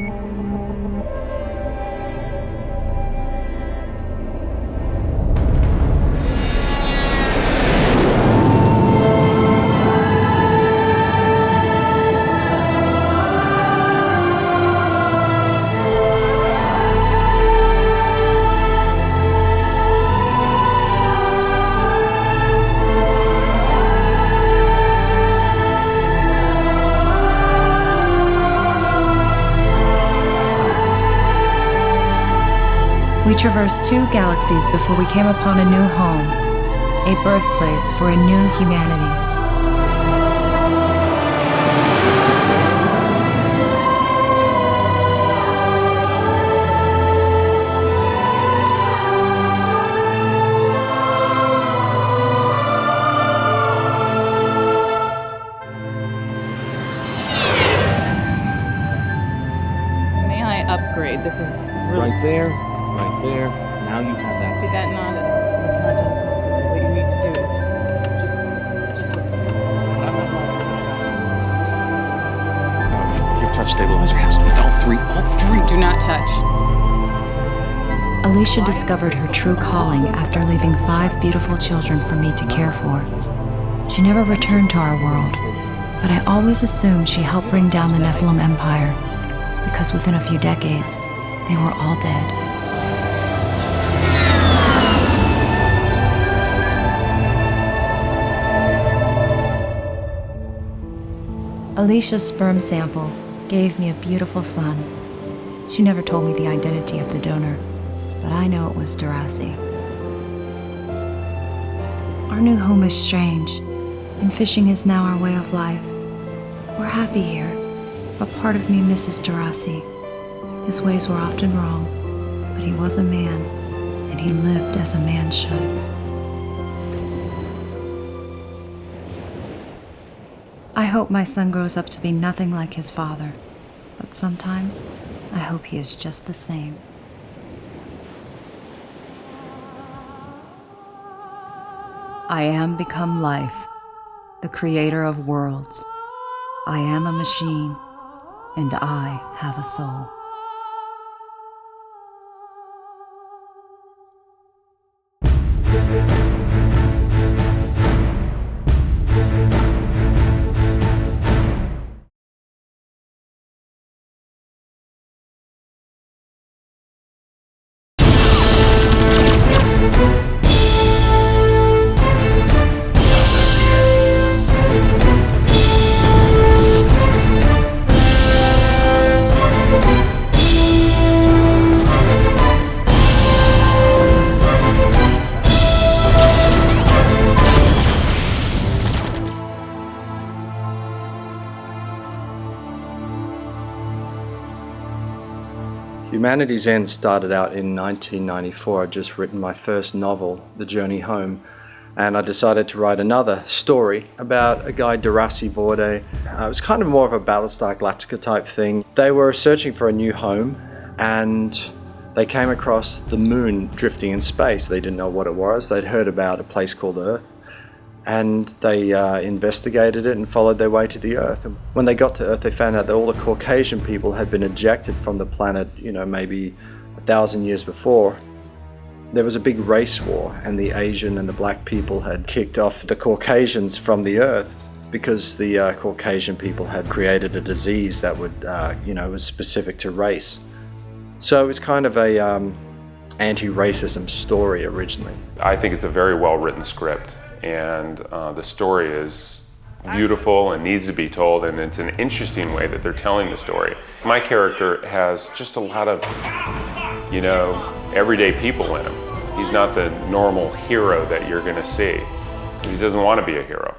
We traversed 2 galaxies before we came upon a new home, a birthplace for a new humanity. May I upgrade? This is really... Right there. Right there. Now you have that. See that knot? It's not done. What you need to do is just listen. Your touch stabilizer has to be all three. Do not touch. Alicia discovered her true calling after leaving 5 beautiful children for me to care for. She never returned to our world, but I always assumed she helped bring down the Nephilim Empire, because within a few decades, they were all dead. Alicia's sperm sample gave me a beautiful son. She never told me the identity of the donor, but I know it was Darasi. Our new home is strange, and fishing is now our way of life. We're happy here, but part of me misses Darasi. His ways were often wrong, but he was a man, and he lived as a man should. I hope my son grows up to be nothing like his father, but sometimes I hope he is just the same. I am become life, the creator of worlds. I am a machine, and I have a soul. Humanity's End started out in 1994. I'd just written my first novel, The Journey Home, and I decided to write another story about a guy, Darasi Vorde. It was kind of more of a Battlestar Galactica type thing. They were searching for a new home, and they came across the moon drifting in space. They didn't know what it was. They'd heard about a place called Earth, and they investigated it and followed their way to the Earth. And when they got to Earth, they found out that all the Caucasian people had been ejected from the planet, maybe 1,000 years before. There was a big race war, and the Asian and the black people had kicked off the Caucasians from the Earth because the Caucasian people had created a disease that would, was specific to race. So it was kind of a anti-racism story originally. I think it's a very well-written script, and the story is beautiful and needs to be told, and it's an interesting way that they're telling the story. My character has just a lot of, everyday people in him. He's not the normal hero that you're going to see. He doesn't want to be a hero.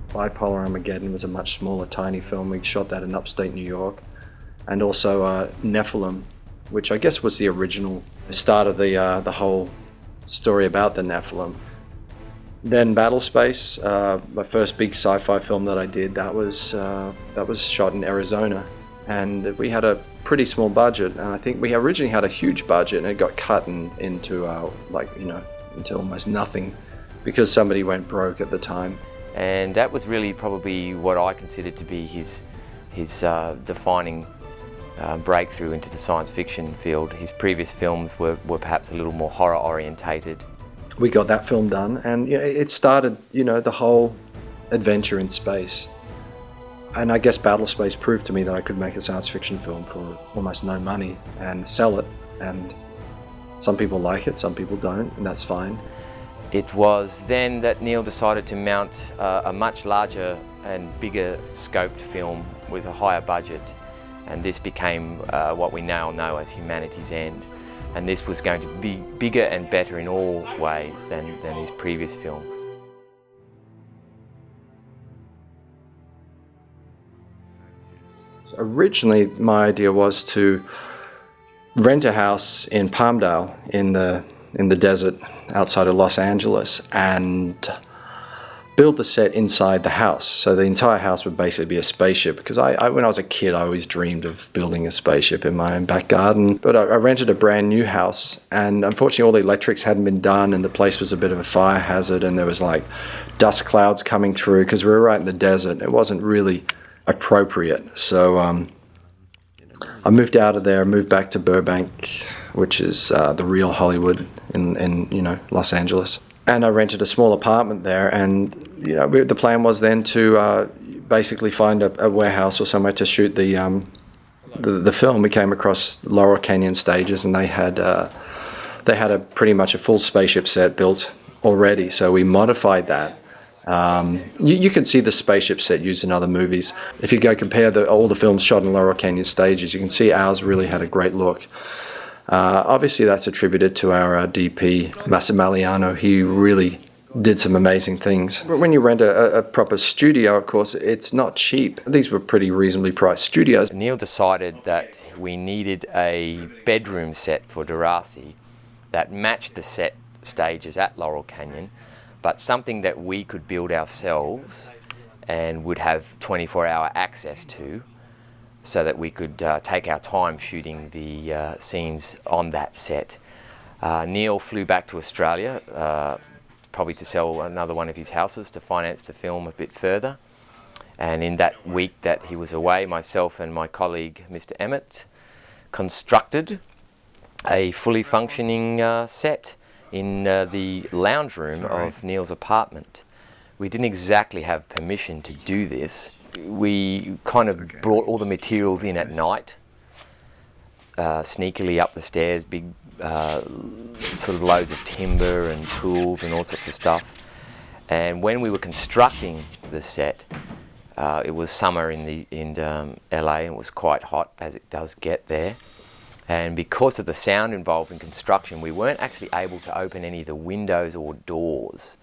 Bipolar Armageddon was a much smaller, tiny film. We shot that in upstate New York. And also Nephilim, which I guess was the original start of the whole story about the Nephilim. Then Battlespace, my first big sci-fi film that I did, that was shot in Arizona. And we had a pretty small budget, and I think we originally had a huge budget, and it got cut into into almost nothing because somebody went broke at the time. And that was really probably what I considered to be his defining breakthrough into the science fiction field. His previous films were perhaps a little more horror orientated. We got that film done, and it started the whole adventure in space. And I guess Battlespace proved to me that I could make a science fiction film for almost no money and sell it. And some people like it, some people don't, and that's fine. It was then that Neil decided to mount a much larger and bigger scoped film with a higher budget, and this became what we now know as Humanity's End. And this was going to be bigger and better in all ways than his previous film. Originally, my idea was to rent a house in Palmdale in the desert outside of Los Angeles and build the set inside the house. So the entire house would basically be a spaceship, because when I was a kid, I always dreamed of building a spaceship in my own back garden. But I rented a brand new house, and unfortunately all the electrics hadn't been done, and the place was a bit of a fire hazard, and there was like dust clouds coming through because we were right in the desert. It wasn't really appropriate. So I moved out of there, moved back to Burbank, which is the real Hollywood in Los Angeles. And I rented a small apartment there, and the plan was then to basically find a warehouse or somewhere to shoot the film. We came across Laurel Canyon Stages, and they had pretty much a full spaceship set built already. So we modified that. You can see the spaceship set used in other movies. If you go compare all the films shot in Laurel Canyon Stages, you can see ours really had a great look. Obviously that's attributed to our DP, Massimiliano. He really did some amazing things. But when you rent a proper studio, of course, it's not cheap. These were pretty reasonably priced studios. Neil decided that we needed a bedroom set for Darasi that matched the set stages at Laurel Canyon, but something that we could build ourselves and would have 24-hour access to, so that we could take our time shooting the scenes on that set. Neil flew back to Australia, probably to sell another one of his houses to finance the film a bit further. And in that week that he was away, myself and my colleague, Mr. Emmett, constructed a fully functioning set in the lounge room of Neil's apartment. We didn't exactly have permission to do this. We kind of brought all the materials in at night, sneakily up the stairs, big sort of loads of timber and tools and all sorts of stuff. And when we were constructing the set, it was summer in LA, and it was quite hot, as it does get there. And because of the sound involved in construction, we weren't actually able to open any of the windows or doors.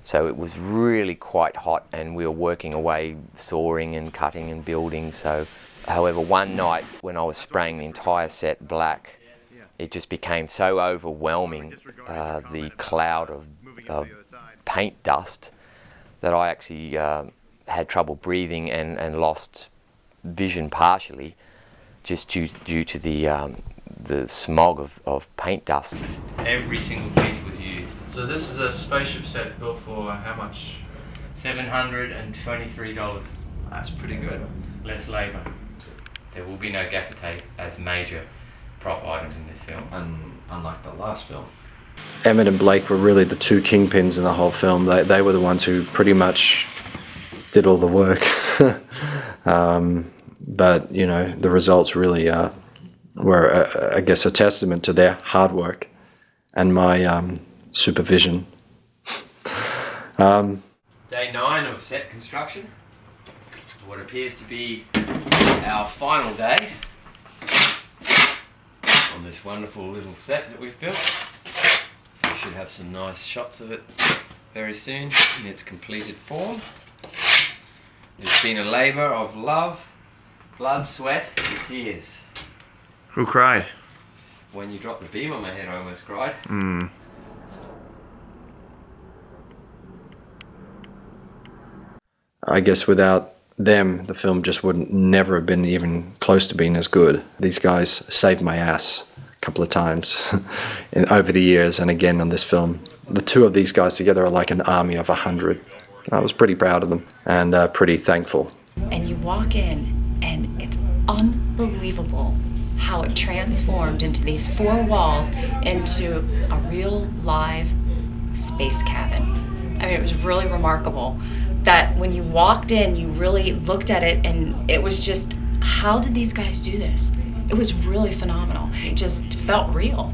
So it was really quite hot, and we were working away, sawing and cutting and building. So, however, one night when I was spraying the entire set black, it just became so overwhelming, the cloud of paint dust, that I actually had trouble breathing and lost vision partially, just due to the smog of paint dust. Every single piece was used. So this is a spaceship set built for how much? $723. That's pretty good. Less labour. There will be no gaffer tape as major prop items in this film. Unlike the last film. Emmett and Blake were really the two kingpins in the whole film. They were the ones who pretty much did all the work. But, the results really were, I guess, a testament to their hard work and my supervision. Day 9 of set construction. What appears to be our final day. this wonderful little set that we've built. We should have some nice shots of it very soon in its completed form. It's been a labour of love, blood, sweat, and tears. Who cried? When you dropped the beam on my head, I almost cried. I guess without them, the film just would never have been even close to being as good. These guys saved my ass a couple of times over the years, and again on this film. The two of these guys together are like an army of 100. I was pretty proud of them and pretty thankful. And you walk in, and it's unbelievable how it transformed into these four walls into a real live space cabin. I mean, it was really remarkable that when you walked in, you really looked at it, and it was just, how did these guys do this? It was really phenomenal. It just felt real.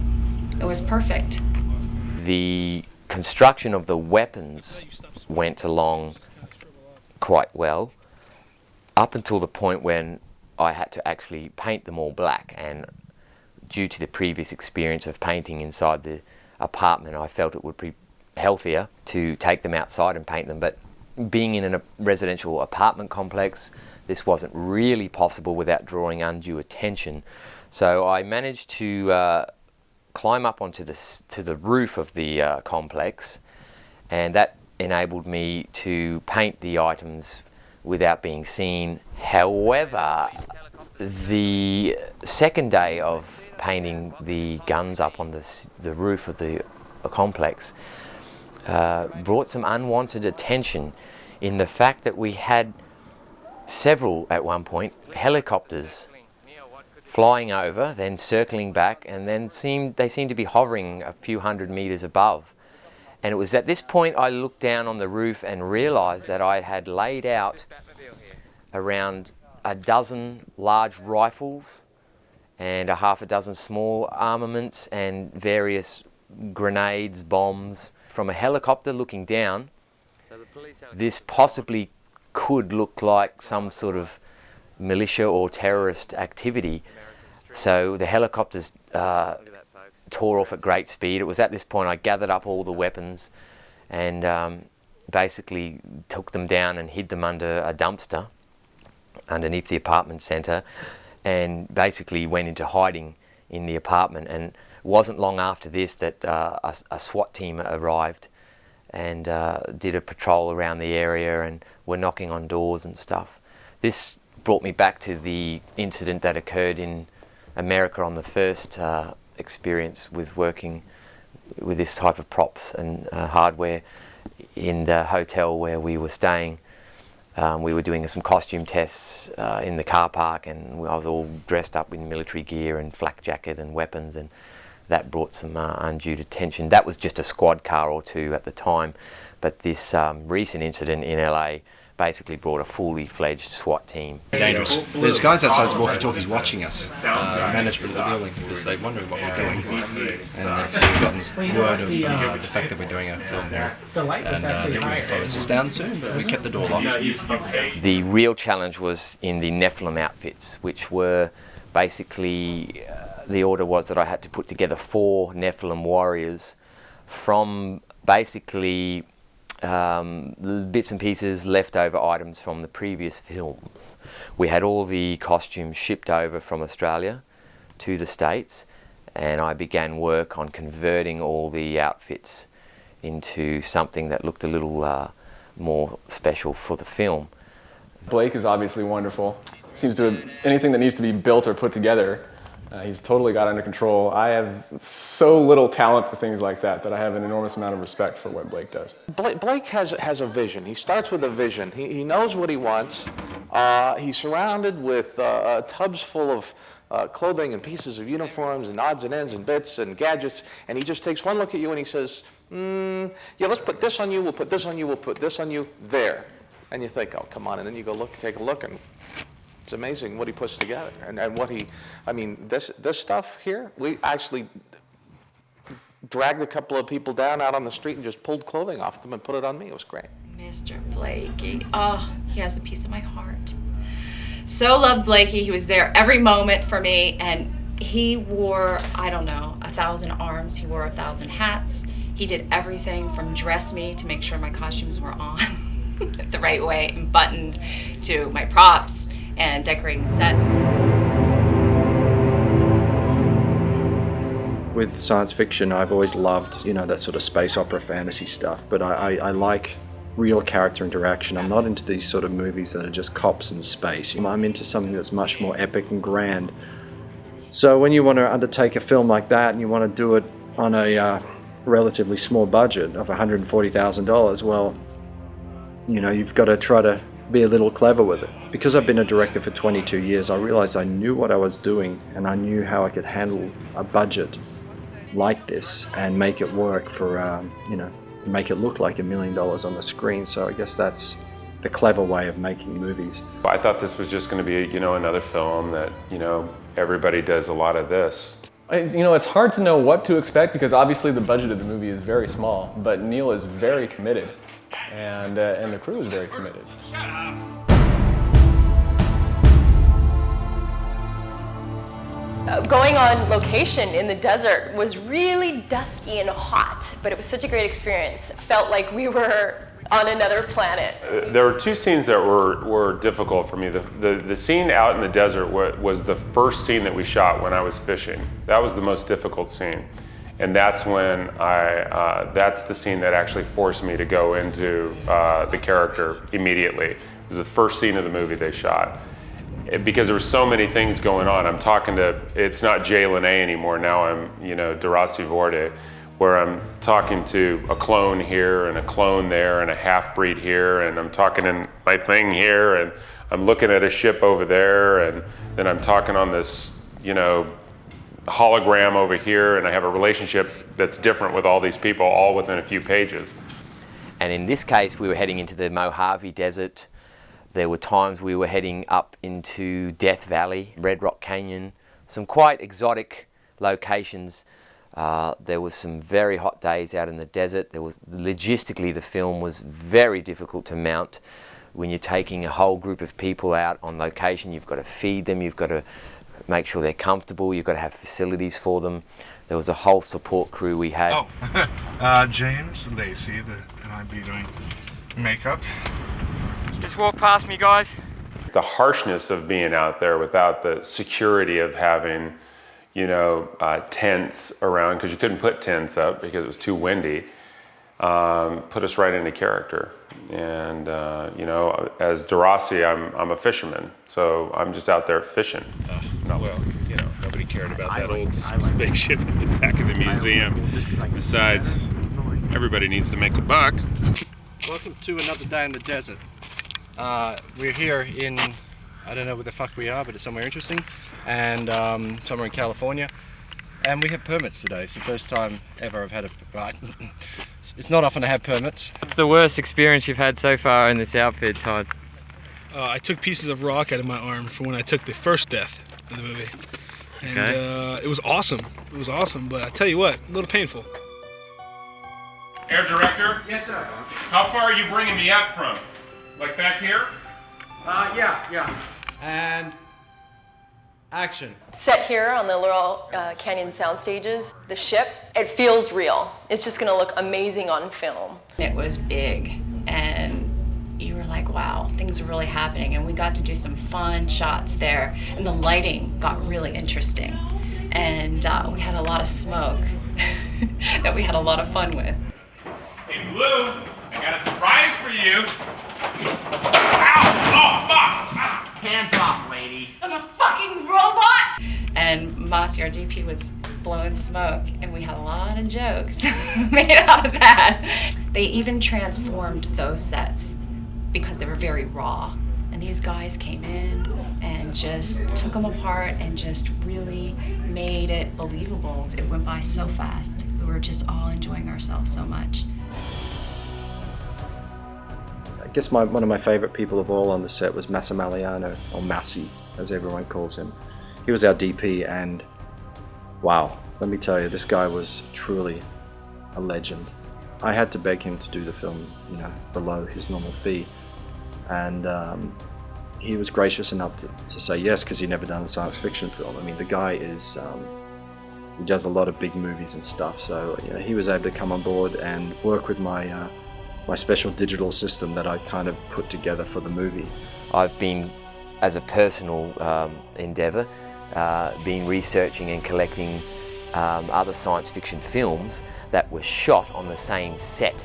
It was perfect. The construction of the weapons went along quite well up until the point when I had to actually paint them all black, and due to the previous experience of painting inside the apartment, I felt it would be healthier to take them outside and paint them. But being in a residential apartment complex, this wasn't really possible without drawing undue attention. So I managed to climb up onto the roof of the complex, and that enabled me to paint the items without being seen. However, the second day of painting the guns up on the roof of the complex brought some unwanted attention in the fact that we had several, at one point, helicopters flying over, then circling back, and then they seemed to be hovering a few hundred meters above. And it was at this point I looked down on the roof and realized that I had laid out around a dozen large rifles and a half a dozen small armaments and various grenades, bombs. From a helicopter looking down, this possibly could look like some sort of militia or terrorist activity. So the helicopters tore off at great speed. It was at this point I gathered up all the weapons and basically took them down and hid them under a dumpster underneath the apartment centre, and basically went into hiding in the apartment. And it wasn't long after this that a SWAT team arrived and did a patrol around the area and were knocking on doors and stuff. This brought me back to the incident that occurred in America on the first experience with working with this type of props and hardware in the hotel where we were staying. We were doing some costume tests in the car park, and I was all dressed up in military gear and flak jacket and weapons, and that brought some undue attention. That was just a squad car or two at the time, but this recent incident in LA basically brought a fully fledged SWAT team. Dangerous. There's guys outside the walkie-talkies watching us, management of the building, because they're wondering what we're doing. And they've gotten word of the fact that we're doing a film here. And they will close us down soon, but we kept the door locked. The real challenge was in the Nephilim outfits, which were basically, the order was that I had to put together 4 Nephilim warriors from basically bits and pieces, leftover items from the previous films. We had all the costumes shipped over from Australia to the States, and I began work on converting all the outfits into something that looked a little more special for the film. Blake is obviously wonderful. Seems to have anything that needs to be built or put together, he's totally got under control. I have so little talent for things like that I have an enormous amount of respect for what Blake does. Blake has a vision. He starts with a vision. He knows what he wants. He's surrounded with tubs full of clothing and pieces of uniforms and odds and ends and bits and gadgets, and he just takes one look at you and he says, yeah, let's put this on you, we'll put this on you, we'll put this on you, there. And you think, oh, come on, and then you go take a look, and it's amazing what he puts together, and what he, I mean, this stuff here, we actually dragged a couple of people down out on the street and just pulled clothing off them and put it on me. It was great. Mr. Blakey, oh, he has a piece of my heart. So loved Blakey. He was there every moment for me, and He wore, I don't know, 1,000 arms. He wore 1,000 hats. He did everything from dress me to make sure my costumes were on the right way and buttoned, to my props and decorating sets. With science fiction, I've always loved, that sort of space opera fantasy stuff, but I like real character interaction. I'm not into these sort of movies that are just cops in space. I'm into something that's much more epic and grand. So when you want to undertake a film like that and you want to do it on a relatively small budget of $140,000, well, you've got to try to be a little clever with it. Because I've been a director for 22 years, I realized I knew what I was doing and I knew how I could handle a budget like this and make it work for, make it look like $1 million on the screen. So I guess that's the clever way of making movies. I thought this was just going to be, another film that, everybody does a lot of this. It's hard to know what to expect because obviously the budget of the movie is very small, but Neil is very committed, and the crew is very committed. Going on location in the desert was really dusky and hot, but it was such a great experience. It felt like we were on another planet. There were two scenes that were difficult for me. The scene out in the desert was the first scene that we shot when I was fishing. That was the most difficult scene. And that's when that's the scene that actually forced me to go into the character immediately. It was the first scene of the movie they shot. Because there were so many things going on. I'm talking to, it's not Jay Lene anymore, now I'm, Darasi Vorde, where I'm talking to a clone here and a clone there and a half-breed here, and I'm talking in my thing here, and I'm looking at a ship over there, and then I'm talking on this, hologram over here, and I have a relationship that's different with all these people, all within a few pages. And in this case, we were heading into the Mojave Desert. There were times we were heading up into Death Valley, Red Rock Canyon, some quite exotic locations. There was some very hot days out in the desert. Logistically, the film was very difficult to mount. When you're taking a whole group of people out on location, you've got to feed them, you've got to make sure they're comfortable, you've got to have facilities for them. There was a whole support crew we had. James Lacey, and I'd be doing makeup. Just walk past me, guys. The harshness of being out there without the security of having, tents around, because you couldn't put tents up because it was too windy, put us right into character. And, as Darasi, I'm a fisherman, so I'm just out there fishing. Nobody cared about that old spaceship at the back of the museum. Besides, everybody needs to make a buck. Welcome to another day in the desert. We're here in, I don't know where the fuck we are, but it's somewhere interesting, and somewhere in California. And we have permits today. It's the first time ever I've had it's not often I have permits. What's the worst experience you've had so far in this outfit, Todd? I took pieces of rock out of my arm for when I took the first death in the movie. And it was awesome. It was awesome, but I tell you what, a little painful. Air director? Yes, sir. How far are you bringing me up from? Like back here? Yeah. And action. Set here on the little canyon sound stages, the ship, it feels real. It's just gonna look amazing on film. It was big, and you were like, wow, things are really happening. And we got to do some fun shots there, and the lighting got really interesting. And we had a lot of smoke that we had a lot of fun with. Hey, Blue, I got a surprise for you. Ow! Oh, fuck! Hands off, lady. I'm a fucking robot! And Mossy, our DP, was blowing smoke, and we had a lot of jokes made out of that. They even transformed those sets because they were very raw. And these guys came in and just took them apart and just really made it believable. It went by so fast. We were just all enjoying ourselves so much. I guess one of my favorite people of all on the set was Massimiliano, or Massi, as everyone calls him. He was our DP, and wow, let me tell you, this guy was truly a legend. I had to beg him to do the film, below his normal fee. And he was gracious enough to say yes, because he'd never done a science fiction film. I mean, the guy is, he does a lot of big movies and stuff, so you know, he was able to come on board and work with my my special digital system that I kind of put together for the movie. I've been, as a personal endeavour, been researching and collecting other science fiction films that were shot on the same set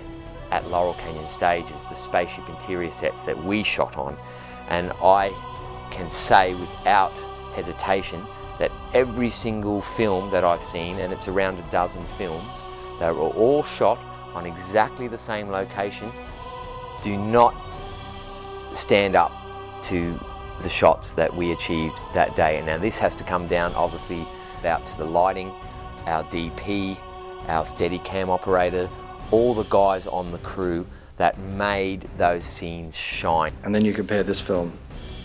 at Laurel Canyon Stages, the spaceship interior sets that we shot on. And I can say without hesitation that every single film that I've seen, and it's around a dozen films, they were all shot on exactly the same location, do not stand up to the shots that we achieved that day. And now this has to come down obviously out to the lighting, our DP, our Steadicam operator, all the guys on the crew that made those scenes shine. And then you compare this film,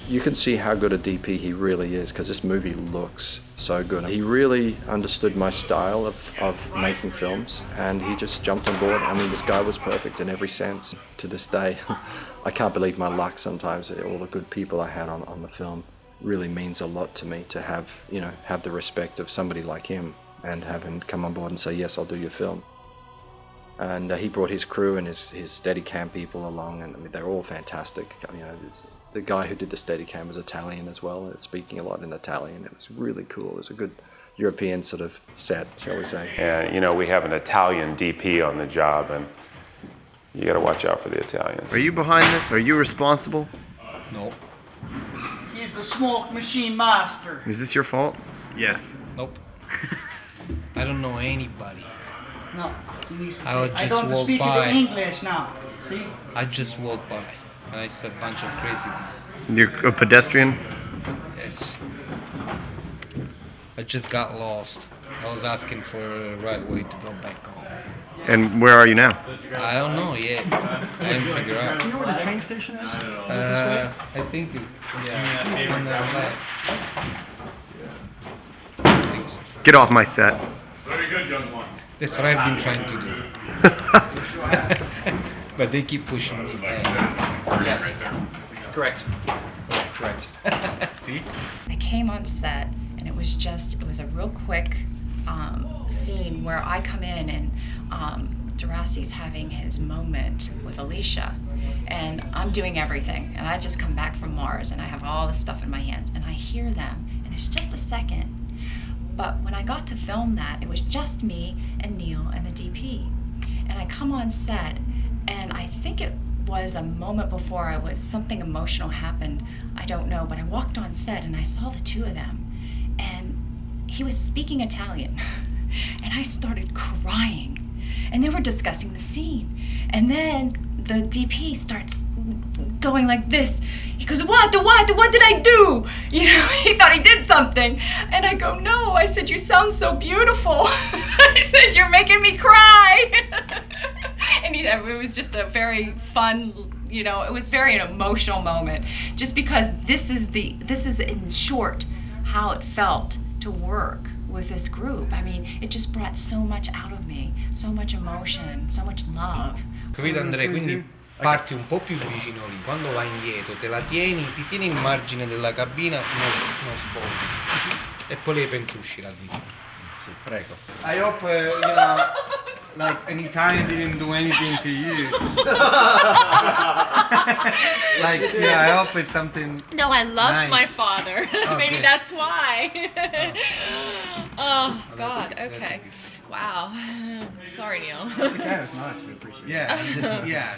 you can see how good a DP he really is, because this movie looks so good. He really understood my style of making films, and he just jumped on board. I mean, this guy was perfect in every sense. To this day, I can't believe my luck sometimes. All the good people I had on the film really means a lot to me, to have, you know, have the respect of somebody like him and have him come on board and say, yes, I'll do your film. And he brought his crew and his Steadicam people along, and I mean, they're all fantastic. You know, the guy who did the Steadicam was Italian as well, speaking a lot in Italian. It was really cool. It was a good European sort of set, shall we say. And, you know, we have an Italian DP on the job, and you got to watch out for the Italians. Are you behind this? Are you responsible? No. He's the smoke machine master. Is this your fault? Yes. Nope. I don't know anybody. No, he needs to I say, would I just don't walk speak by. the English now. See? I just walked by, and I saw a bunch of crazy people. You're a pedestrian? Yes. I just got lost. I was asking for the right way to go back home. And where are you now? I don't know yet. I didn't figure out. Do you know where the train station is? I think it's, yeah, on the left. Get off my set. Very good, young one. That's what I've been trying to do. But they keep pushing me back. Yes. Correct. Correct. See? I came on set, and it was a real quick scene where I come in and Deraci's having his moment with Alicia, and I'm doing everything, and I just come back from Mars and I have all this stuff in my hands, and I hear them, and it's just a second. But when I got to film that, it was just me and Neil and the DP. And I come on set, and I think it was a moment before something emotional happened. I don't know, but I walked on set and I saw the two of them. And he was speaking Italian. And I started crying. And they were discussing the scene. And then the DP starts going like this. He goes, what did I do? You know, he thought he did something. And I go, no. I said, you sound so beautiful. I said, you're making me cry. And it was just a very fun, you know, it was very an emotional moment. Just because this is in short how it felt to work with this group. I mean, it just brought so much out of me, so much emotion, so much love. Capito, Andrea? Quindi parti un po' più vicino lì, quando vai indietro te la tieni, ti tieni il margine della cabina, non svolti. E poi le pentusci la vita. Sì, prego. I hope, you know, like an Italian didn't do anything to you. Like, yeah, I hope it's something. No, I love nice. my father. Oh, Maybe good. that's why. Oh, God, okay. Wow. Sorry, Neil. It's okay, it was nice, we appreciate it. Yeah, yeah.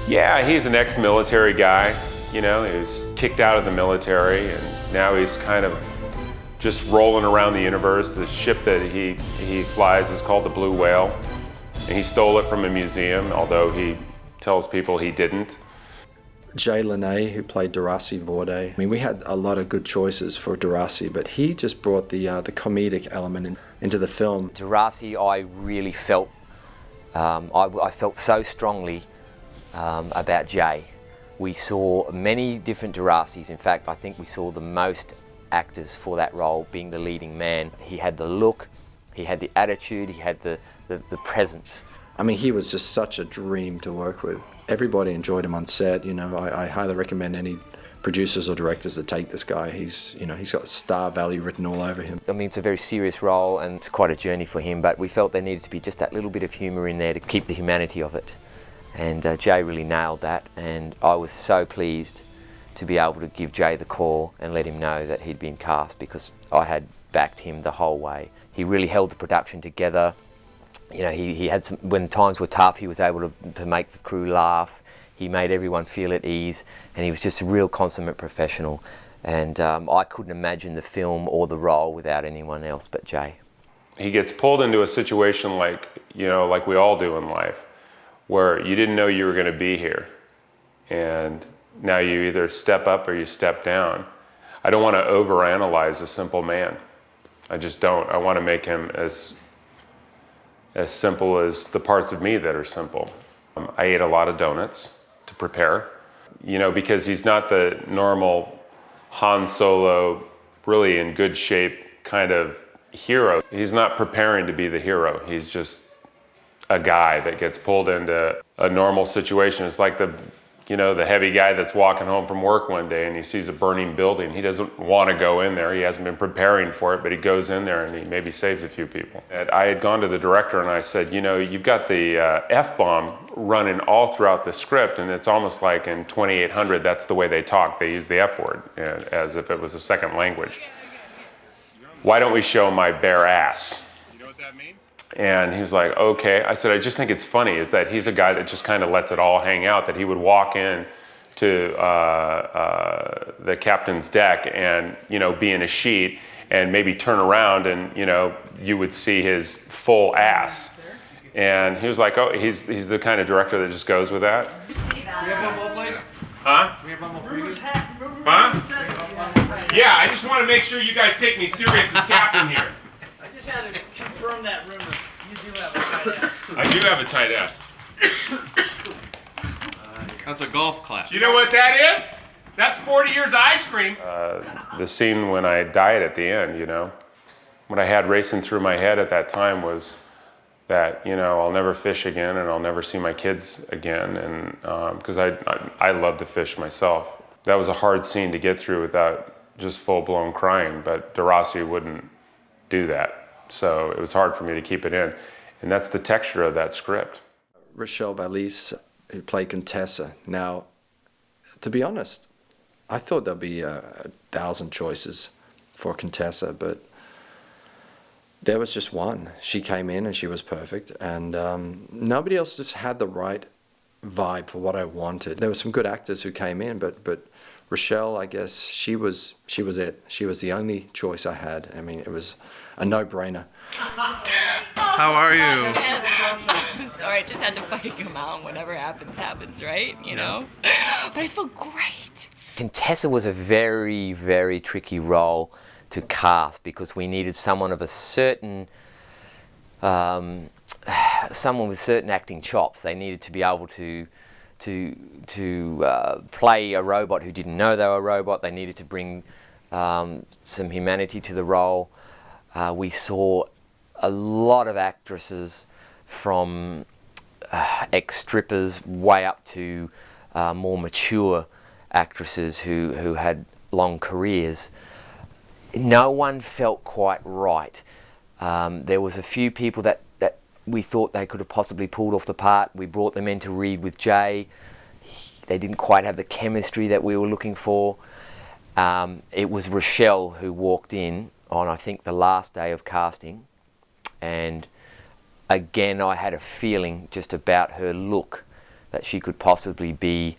Yeah, he's an ex-military guy. You know, he was kicked out of the military, and now he's kind of just rolling around the universe. The ship that he flies is called the Blue Whale, and he stole it from a museum, although he tells people he didn't. Jay Lene, who played Deraci Vorde. I mean, we had a lot of good choices for Deraci, but he just brought the comedic element into the film. Deraci, I really felt, I felt so strongly about Jay. We saw many different Deracis. In fact, I think we saw the most actors for that role being the leading man. He had the look, he had the attitude, he had the presence. I mean, he was just such a dream to work with. Everybody enjoyed him on set. You know, I highly recommend any producers or directors that take this guy. He's got star value written all over him. I mean, it's a very serious role and it's quite a journey for him, but we felt there needed to be just that little bit of humour in there to keep the humanity of it. And Jay really nailed that, and I was so pleased to be able to give Jay the call and let him know that he'd been cast, because I had backed him the whole way. He really held the production together. You know, he had some, when times were tough, he was able to make the crew laugh. He made everyone feel at ease, and he was just a real consummate professional. And I couldn't imagine the film or the role without anyone else but Jay. He gets pulled into a situation like, you know, like we all do in life, where you didn't know you were going to be here. And now you either step up or you step down. I don't want to overanalyze a simple man. I just don't. I want to make him as simple as the parts of me that are simple. I ate a lot of donuts to prepare, you know, because he's not the normal Han Solo, really in good shape kind of hero. He's not preparing to be the hero. He's just a guy that gets pulled into a normal situation. It's like the heavy guy that's walking home from work one day and he sees a burning building. He doesn't want to go in there. He hasn't been preparing for it, but he goes in there and he maybe saves a few people. And I had gone to the director and I said, you know, you've got the F-bomb running all throughout the script, and it's almost like in 2800, that's the way they talk. They use the F word as if it was a second language. Why don't we show my bare ass? You know what that means? And he was like, okay. I said, I just think it's funny is that he's a guy that just kind of lets it all hang out, that he would walk in to the captain's deck and, you know, be in a sheet and maybe turn around and, you know, you would see his full ass. And he was like, oh, he's the kind of director that just goes with that. We have one more place? Huh? We have one more preview? Huh? Yeah, I just want to make sure you guys take me serious as captain here. I just had to confirm that rumor. You do have a tight ass. I do have a tight ass. That's a golf clap. You know what that is? That's 40 years of ice cream. The scene when I died at the end, you know, what I had racing through my head at that time was that, you know, I'll never fish again and I'll never see my kids again, and because I love to fish myself. That was a hard scene to get through without just full-blown crying, but DeRossi wouldn't do that. So it was hard for me to keep it in. And that's the texture of that script. Rochelle Balise, who played Contessa. Now, to be honest, I thought there'd be 1,000 choices for Contessa, but there was just one. She came in and she was perfect, and nobody else just had the right vibe for what I wanted. There were some good actors who came in, but Rochelle, I guess, she was it. She was the only choice I had. I mean, it was a no-brainer. How are you? Sorry, I just had to fucking come out. Whatever happens, happens, right? You know? But I feel great. Contessa was a very, very tricky role to cast because we needed someone of a certain, someone with certain acting chops. They needed to be able to play a robot who didn't know they were a robot. They needed to bring some humanity to the role. We saw a lot of actresses from ex-strippers way up to more mature actresses who had long careers. No one felt quite right. There was a few people that we thought they could have possibly pulled off the part. We brought them in to read with Jay. They didn't quite have the chemistry that we were looking for. It was Rochelle who walked in on, I think, the last day of casting. And again, I had a feeling just about her look that she could possibly be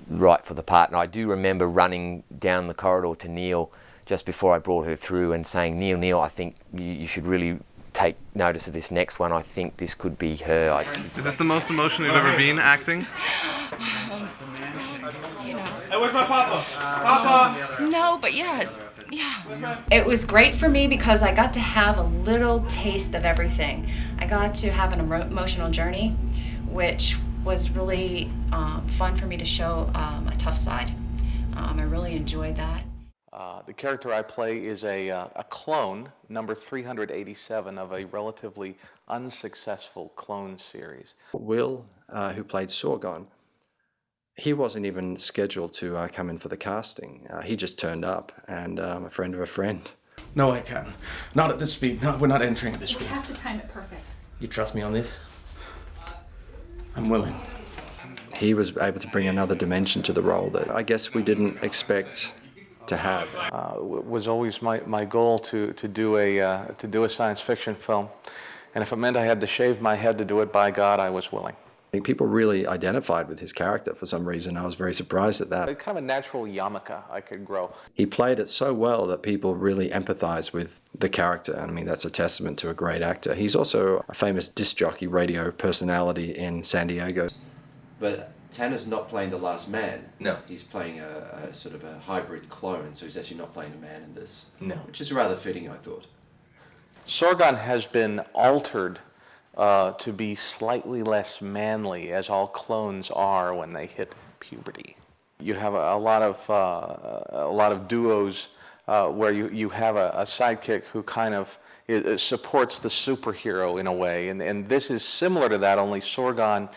right for the part. And I do remember running down the corridor to Neil just before I brought her through and saying, Neil, I think you should really take notice of this next one. I think this could be her. Is this the most emotional you've ever been acting? You know. Hey, where's my papa? Papa! No, but yes. Yeah. It was great for me because I got to have a little taste of everything. I got to have an emotional journey, which was really fun for me to show a tough side. I really enjoyed that. The character I play is a clone, number 387 of a relatively unsuccessful clone series. Will, who played Sorgon, he wasn't even scheduled to come in for the casting. He just turned up, and a friend of a friend. No way, Captain. Not at this speed. No, we're not entering at this speed. You have to time it perfect. You trust me on this? I'm willing. He was able to bring another dimension to the role that I guess we didn't expect to have. It was always my goal to do a science fiction film, and if it meant I had to shave my head to do it, by God, I was willing. I think people really identified with his character for some reason. I was very surprised at that. Kind of a natural yarmulke I could grow. He played it so well that people really empathized with the character, and I mean that's a testament to a great actor. He's also a famous disc jockey radio personality in San Diego. But Tanner's not playing the last man. No. He's playing a sort of a hybrid clone, so he's actually not playing a man in this. No. Which is rather fitting, I thought. Sorgon has been altered to be slightly less manly, as all clones are when they hit puberty. You have a lot of duos where you have a sidekick who kind of supports the superhero in a way, and this is similar to that. Only Sorgon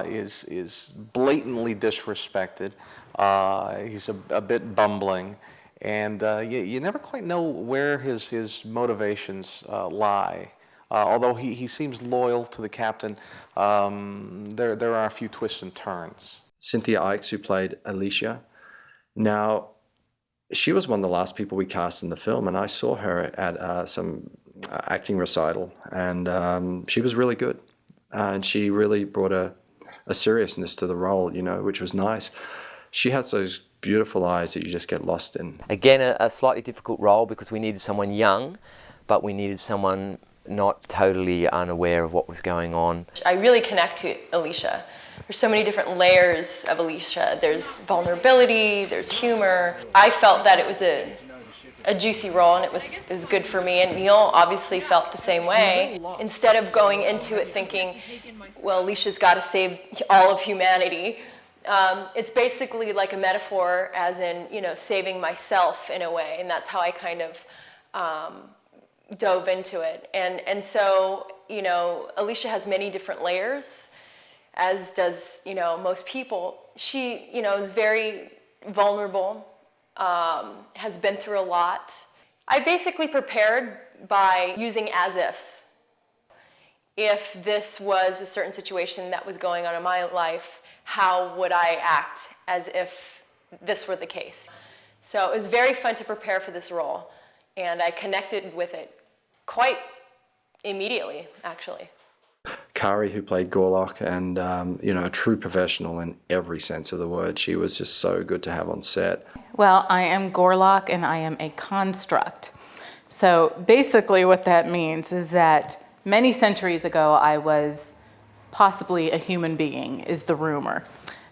is blatantly disrespected. He's a bit bumbling, and you never quite know where his motivations lie. Although he seems loyal to the captain, there are a few twists and turns. Cynthia Ikes, who played Alicia, now she was one of the last people we cast in the film, and I saw her at some acting recital, and she was really good. And she really brought a seriousness to the role, you know, which was nice. She has those beautiful eyes that you just get lost in. Again, a slightly difficult role because we needed someone young, but we needed someone not totally unaware of what was going on. I really connect to Alicia. There's so many different layers of Alicia. There's vulnerability, there's humor. I felt that it was a juicy role, and it was good for me, and Neil obviously felt the same way. Instead of going into it thinking, well, Alicia's got to save all of humanity, it's basically like a metaphor, as in, you know, saving myself in a way, and that's how I kind of dove into it. And so, you know, Alicia has many different layers, as does, you know, most people. She, you know, is very vulnerable, has been through a lot. I basically prepared by using as-ifs. If this was a certain situation that was going on in my life, how would I act as if this were the case? So it was very fun to prepare for this role, and I connected with it quite immediately, actually. Kari, who played Gorlock, and you know, a true professional in every sense of the word. She was just so good to have on set. Well, I am Gorlock, and I am a construct. So basically what that means is that many centuries ago I was possibly a human being, is the rumor.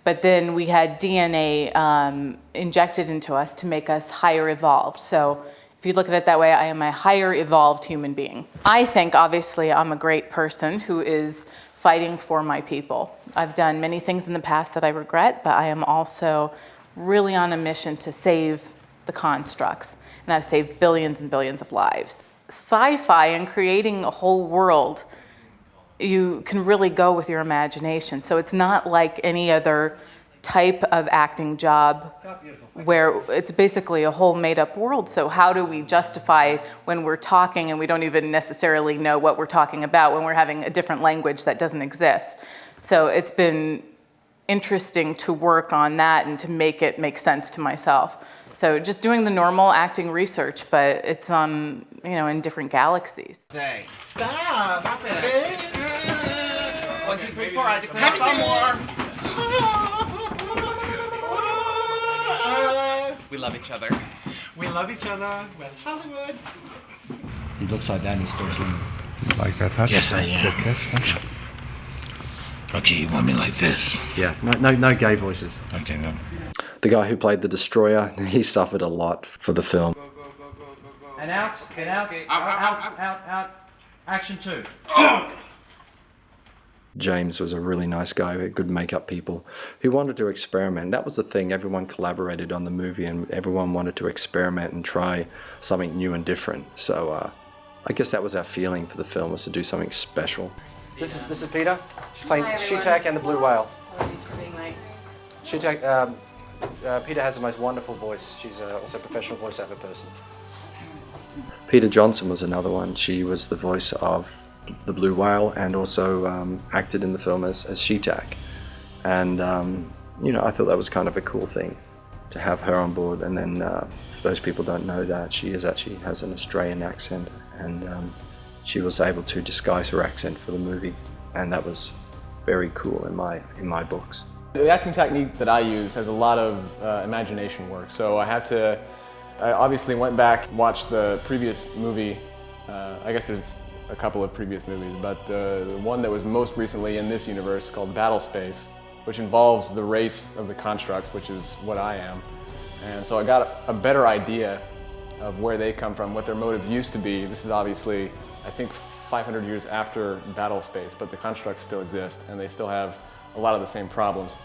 But then we had DNA injected into us to make us higher evolved. So if you look at it that way, I am a higher evolved human being. I think, obviously, I'm a great person who is fighting for my people. I've done many things in the past that I regret, but I am also really on a mission to save the constructs. And I've saved billions and billions of lives. Sci-fi and creating a whole world, you can really go with your imagination. So it's not like any other type of acting job where it's basically a whole made-up world. So how do we justify when we're talking and we don't even necessarily know what we're talking about, when we're having a different language that doesn't exist? So it's been interesting to work on that and to make it make sense to myself. So just doing the normal acting research, but it's on, you know, in different galaxies. Stop! Stop it! 1, 2, 3, 4, I declare more! We love each other. We love each other with Hollywood. He looks like that and he's still doing You like that touch? Yes, I am. Good kiss? Okay, you want me like this? Yeah, no gay voices. Okay, no. The guy who played the Destroyer, he suffered a lot for the film. And out, get out, out. Action 2. James was a really nice guy, who had good makeup people, who wanted to experiment. That was the thing, everyone collaborated on the movie and everyone wanted to experiment and try something new and different. So I guess that was our feeling for the film, was to do something special. This is Peter. She's playing Sheetak and the Blue Whale. Apologies for being late. Sheetak, Peter has the most wonderful voice. She's also a professional voiceover person. Peter Johnson was another one. She was the voice of the Blue Whale and also acted in the film as Sheetak. And, you know, I thought that was kind of a cool thing to have her on board. And then, for those people who don't know that, she actually has an Australian accent, and she was able to disguise her accent for the movie. And that was very cool in my books. The acting technique that I use has a lot of imagination work, so I obviously went back, watched the previous movie. I guess there's a couple of previous movies, but the one that was most recently in this universe called Battle Space, which involves the race of the constructs, which is what I am. And so I got a better idea of where they come from, what their motives used to be. This is obviously, I think, 500 years after Battle Space, but the constructs still exist and they still have a lot of the same problems.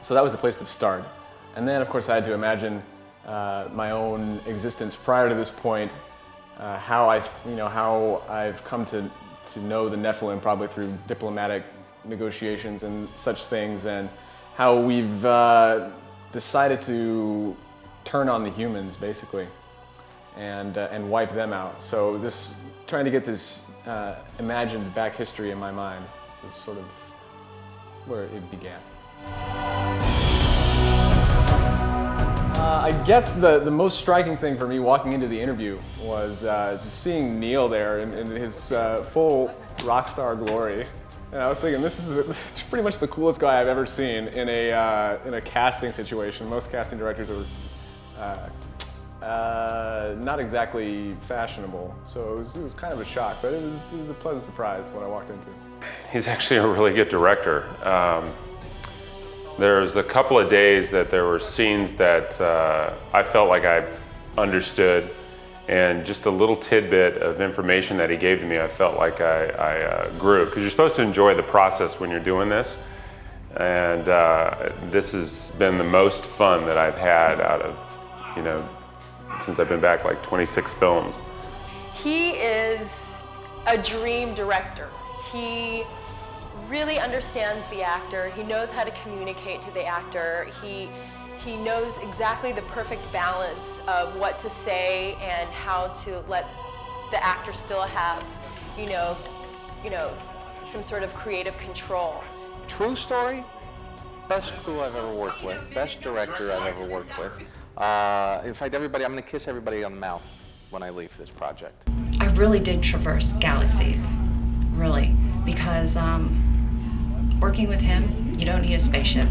So that was a place to start. And then, of course, I had to imagine my own existence prior to this point, how I've come to know the Nephilim, probably through diplomatic negotiations and such things, and how we've decided to turn on the humans, basically, and wipe them out. So trying to get this imagined back history in my mind is sort of where it began. I guess the most striking thing for me walking into the interview was just seeing Neil there in his full rock star glory. And I was thinking, this is pretty much the coolest guy I've ever seen in a casting situation. Most casting directors are not exactly fashionable, so it was kind of a shock, but it was a pleasant surprise when I walked into. He's actually a really good director. There's a couple of days that there were scenes that I felt like I understood, and just a little tidbit of information that he gave to me, I felt like I grew. Because you're supposed to enjoy the process when you're doing this, and this has been the most fun that I've had out of, since I've been back, like 26 films. He is a dream director. He really understands the actor. He knows how to communicate to the actor. He knows exactly the perfect balance of what to say and how to let the actor still have, some sort of creative control. True story, best crew I've ever worked with, best director I've ever worked with. In fact, I'm going to kiss everybody on the mouth when I leave this project. I really did traverse galaxies, really, because working with him, you don't need a spaceship.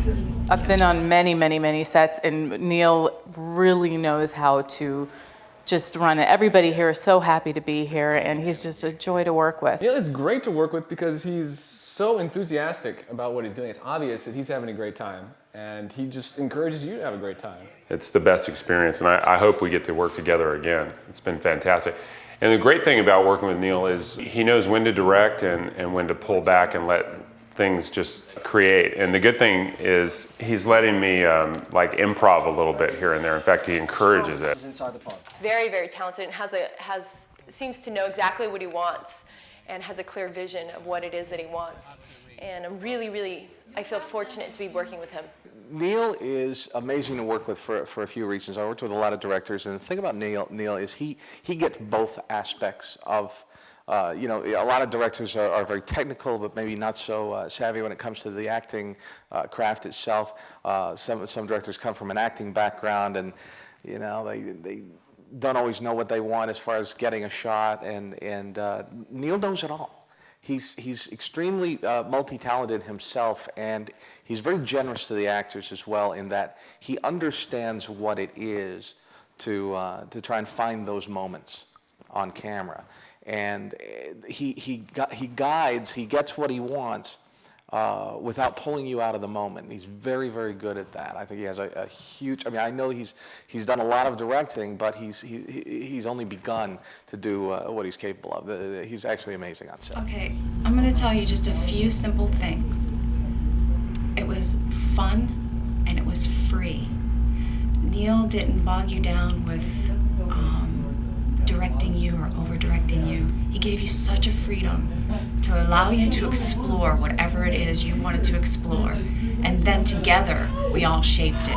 I've been on many, many, many sets, and Neil really knows how to just run it. Everybody here is so happy to be here, and he's just a joy to work with. Neil is great to work with because he's so enthusiastic about what he's doing. It's obvious that he's having a great time, and he just encourages you to have a great time. It's the best experience, and I hope we get to work together again. It's been fantastic. And the great thing about working with Neil is he knows when to direct and when to pull back and let things just create. And the good thing is he's letting me like improv a little bit here and there. In fact, he encourages it. Very, very talented, and seems to know exactly what he wants and has a clear vision of what it is that he wants. And I'm really, I feel fortunate to be working with him. Neil is amazing to work with for a few reasons. I worked with a lot of directors, and the thing about Neil is he gets both aspects of, a lot of directors are very technical, but maybe not so savvy when it comes to the acting craft itself. Some directors come from an acting background, and they don't always know what they want as far as getting a shot. And Neil knows it all. He's extremely multi-talented himself, and he's very generous to the actors as well, in that he understands what it is to try and find those moments on camera. And he guides, he gets what he wants, without pulling you out of the moment. And he's very, very good at that. I think he has a huge. I mean, I know he's done a lot of directing, but he's only begun to do what he's capable of. He's actually amazing on set. Okay, I'm going to tell you just a few simple things. It was fun and it was free. Neil didn't bog you down with directing you or over-directing you. He gave you such a freedom to allow you to explore whatever it is you wanted to explore. And then together, we all shaped it.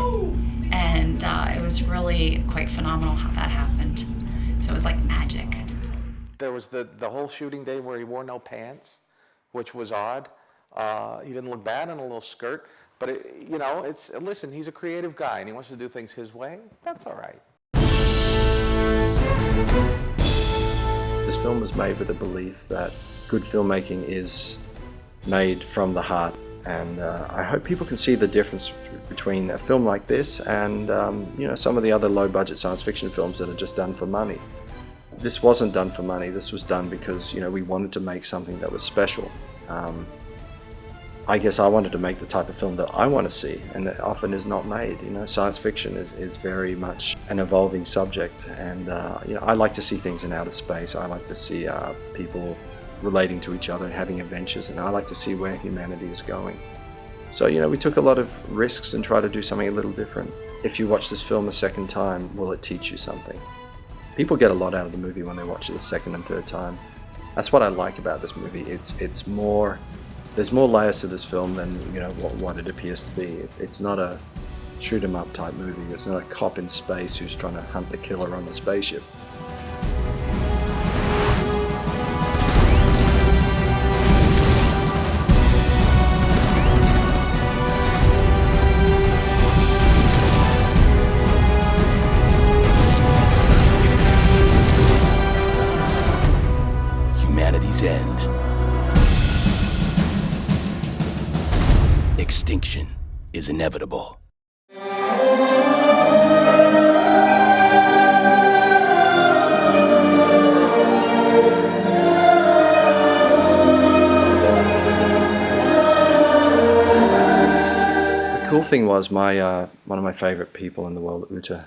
And it was really quite phenomenal how that happened. So it was like magic. There was the whole shooting day where he wore no pants, which was odd. He didn't look bad in a little skirt. But, listen, he's a creative guy and he wants to do things his way. That's all right. This film was made with the belief that good filmmaking is made from the heart, and I hope people can see the difference between a film like this and some of the other low-budget science fiction films that are just done for money. This wasn't done for money. This was done because we wanted to make something that was special. I guess I wanted to make the type of film that I want to see, and that often is not made. Science fiction is very much an evolving subject, and I like to see things in outer space. I like to see people relating to each other and having adventures, and I like to see where humanity is going. So we took a lot of risks and tried to do something a little different. If you watch this film a second time, will it teach you something? People get a lot out of the movie when they watch it a second and third time. That's what I like about this movie. It's more. There's more layers to this film than what it appears to be. It's not a shoot 'em up type movie. It's not a cop in space who's trying to hunt the killer on the spaceship. Humanity's end. Extinction is inevitable. The cool thing was one of my favorite people in the world, Uta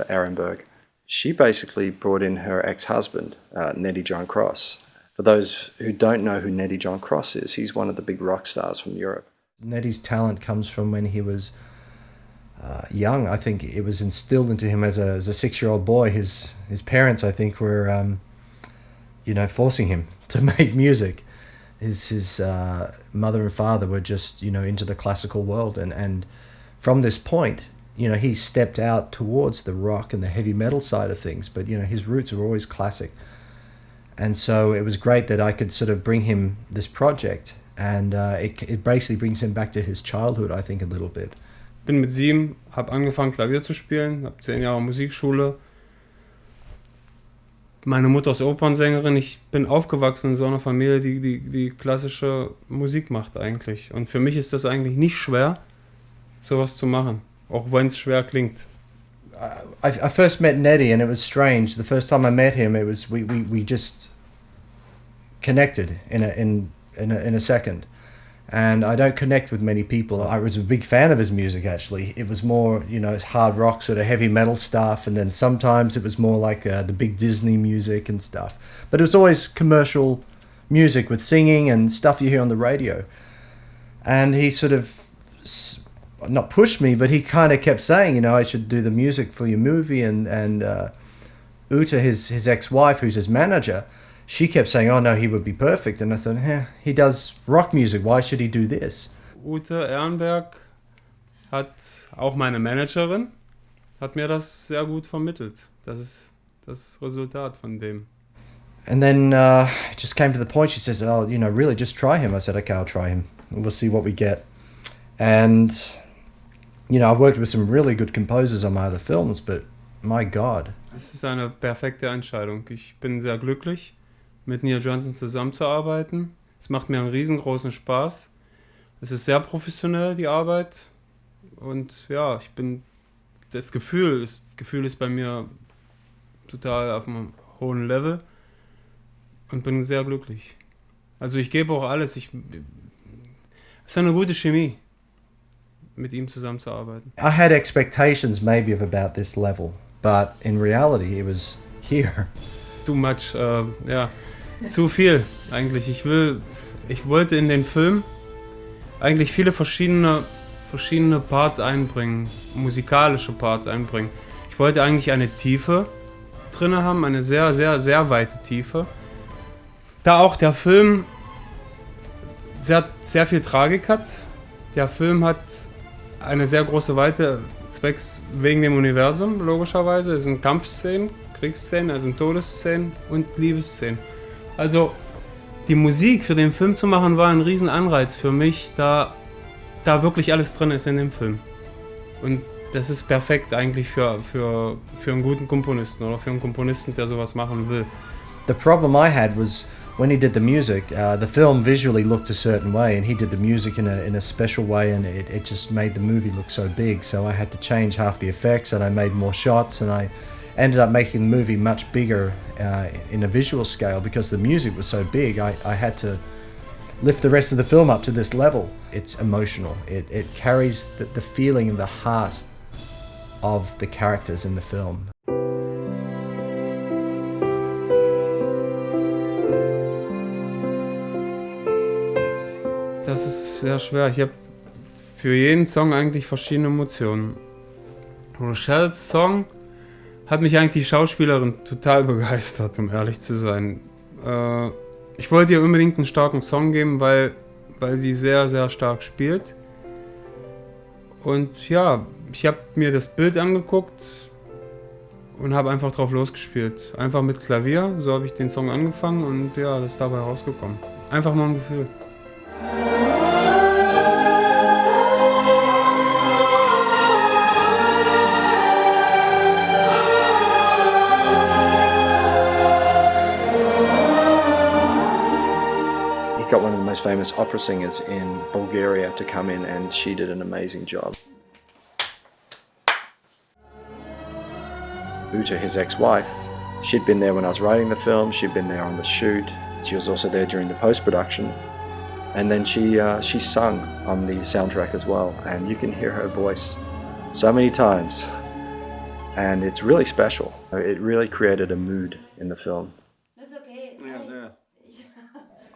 Ehrenberg. She basically brought in her ex-husband, Nettie John Cross. For those who don't know who Nettie John Cross is, he's one of the big rock stars from Europe. Nettie's talent comes from when he was young. I think it was instilled into him as a 6-year-old boy. His parents, I think, were forcing him to make music. His mother and father were just into the classical world, and from this point, he stepped out towards the rock and the heavy metal side of things. But his roots were always classic, and so it was great that I could sort of bring him this project. And it basically brings him back to his childhood, I think, a little bit. Bin mit 7, habe angefangen Klavier zu spielen, habe 10 Jahre Musikschule. Meine Mutter ist Opernsängerin. Ich bin aufgewachsen in so einer Familie, die klassische Musik macht eigentlich. Und für mich ist das eigentlich nicht schwer, sowas zu machen, auch wenn es schwer klingt. I first met Nettie and it was strange. The first time I met him, it was we just connected in a second. And I don't connect with many people. I was a big fan of his music, actually. It was more, hard rock, sort of heavy metal stuff. And then sometimes it was more like the big Disney music and stuff. But it was always commercial music with singing and stuff you hear on the radio. And he sort of, not pushed me, but he kind of kept saying, I should do the music for your movie. And Uta, his ex-wife, who's his manager, she kept saying, oh no, he would be perfect. And I thought, he does rock music, why should he do this? Ute Ehrenberg hat, auch meine Managerin, hat mir das sehr gut vermittelt. Das ist das Resultat von dem. And then it just came to the point, she says, oh, really, just try him. I said, okay, I'll try him. We'll see what we get. And, I've worked with some really good composers on my other films, but my God. Es ist eine perfekte Entscheidung. Ich bin sehr glücklich, mit Neil Johnson zusammenzuarbeiten. Es macht mir einen riesengroßen Spaß. Es ist sehr professionell, die Arbeit. Und ja, das Gefühl ist bei mir total auf einem hohen Level und bin sehr glücklich. Also ich gebe auch alles. ist eine gute Chemie, mit ihm zusammenzuarbeiten. I had expectations maybe of about this level, but in reality it was here. Too much, ja, zu viel eigentlich. Ich wollte in den Film eigentlich viele verschiedene Parts einbringen, musikalische Parts einbringen. Ich wollte eigentlich eine Tiefe drin haben, eine sehr, sehr, sehr weite Tiefe. Da auch der Film sehr, sehr viel Tragik hat. Der Film hat eine sehr große Weite, zwecks wegen dem Universum, logischerweise. Es sind Kampfszenen, Kriegsszenen, es sind Todesszenen und Liebesszenen. Also die Musik für den Film zu machen, war ein Riesenanreiz für mich, da wirklich alles drin ist in dem Film. Und das ist perfekt eigentlich für einen guten Komponisten oder für einen Komponisten, der sowas machen will. The problem I had was when he did the music, the film visually looked a certain way, and he did the music in a special way, and it just made the movie look so big. So I had to change half the effects, and I made more shots, and I ended up making the movie much bigger in a visual scale because the music was so big. I had to lift the rest of the film up to this level. It's emotional. It carries the feeling and the heart of the characters in the film. Das ist sehr schwer. Ich habe für jeden Song eigentlich verschiedene Emotionen. Rochelle's Song hat mich eigentlich die Schauspielerin total begeistert, um ehrlich zu sein. Ich wollte ihr unbedingt einen starken Song geben, weil sie sehr, sehr stark spielt. Und ja, ich habe mir das Bild angeguckt und habe einfach drauf losgespielt. Einfach mit Klavier, so habe ich den Song angefangen und ja, das ist dabei rausgekommen. Einfach nur ein Gefühl. Got one of the most famous opera singers in Bulgaria to come in, and she did an amazing job. Uta, his ex-wife, she'd been there when I was writing the film, she'd been there on the shoot, she was also there during the post-production, and then she sung on the soundtrack as well, and you can hear her voice so many times, and it's really special. It really created a mood in the film.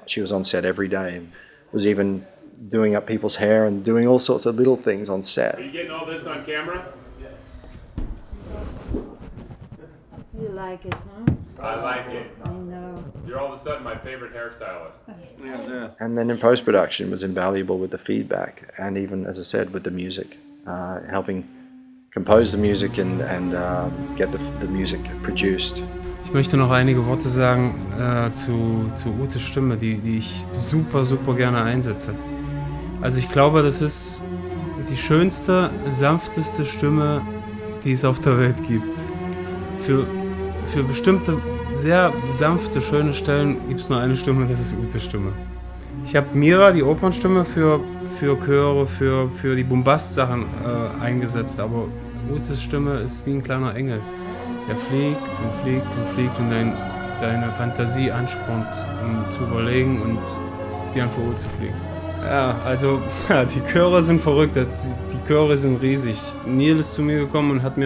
She was on set every day and was even doing up people's hair and doing all sorts of little things on set. Are you getting all this on camera? You like it, huh? I like it. I know. You're all of a sudden my favorite hairstylist. And then in post-production was invaluable with the feedback and even, as I said, with the music, helping compose the music and get the music produced. Ich möchte noch einige Worte sagen zu Utes Stimme, die ich super, super gerne einsetze. Also ich glaube, das ist die schönste, sanfteste Stimme, die es auf der Welt gibt. Für bestimmte, sehr sanfte, schöne Stellen gibt es nur eine Stimme, das ist Utes Stimme. Ich habe Mira, die Opernstimme, für Chöre, für die Bombast-Sachen eingesetzt, aber Utes Stimme ist wie ein kleiner Engel. Der fliegt und fliegt und fliegt und deine Fantasie anspornt, um zu überlegen und wie ein Vogel zu fliegen. Ja, also ja, die Chöre sind verrückt, die Chöre sind riesig. Neil ist zu mir gekommen und hat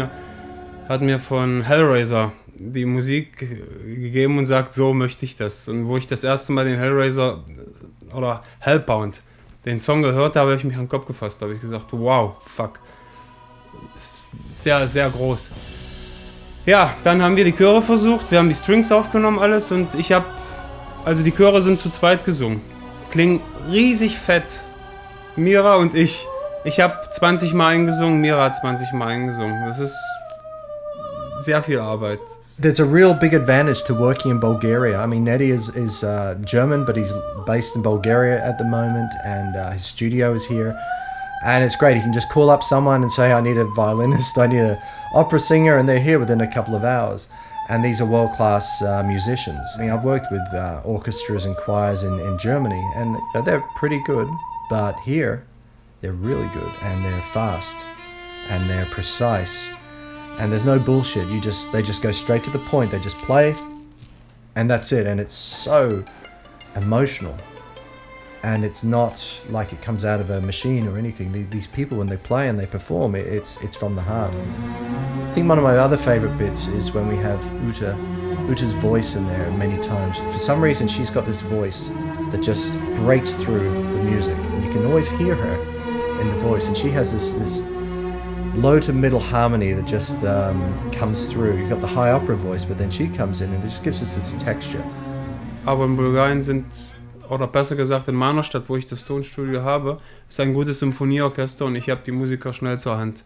mir von Hellraiser die Musik gegeben und sagt, so möchte ich das. Und wo ich das erste Mal den Hellraiser oder Hellbound, den Song gehört habe, habe ich mich an den Kopf gefasst. Da habe ich gesagt, wow, fuck. Ist sehr, sehr groß. Ja, dann haben wir die Chöre versucht, wir haben die Strings aufgenommen, alles und also die Chöre sind zu zweit gesungen. Klingen riesig fett. Mira und ich. Ich habe 20 Mal eingesungen, Mira hat 20 Mal eingesungen. Das ist sehr viel Arbeit. There's a real big advantage to working in Bulgaria. I mean, Neddy is German, but he's based in Bulgaria at the moment, and his studio is here. And it's great, he can just call up someone and say, I need a violinist, I need an opera singer, and they're here within a couple of hours. And these are world-class musicians. I mean, I've worked with orchestras and choirs in Germany, and they're pretty good, but here, they're really good, and they're fast, and they're precise, and there's no bullshit. They just go straight to the point, they just play, and that's it, and it's so emotional. and it's not like it comes out of a machine or anything. These people, when they play and they perform, it's from the heart. I think one of my other favorite bits is when we have Uta's voice in there many times. For some reason, she's got this voice that just breaks through the music, and you can always hear her in the voice, and she has this low to middle harmony that just comes through. You've got the high opera voice, but then she comes in and it just gives us this texture. Aber in Bulgarien sind, oder besser gesagt in meiner Stadt, wo ich das Tonstudio habe, ist ein gutes Symphonieorchester und ich habe die Musiker schnell zur Hand.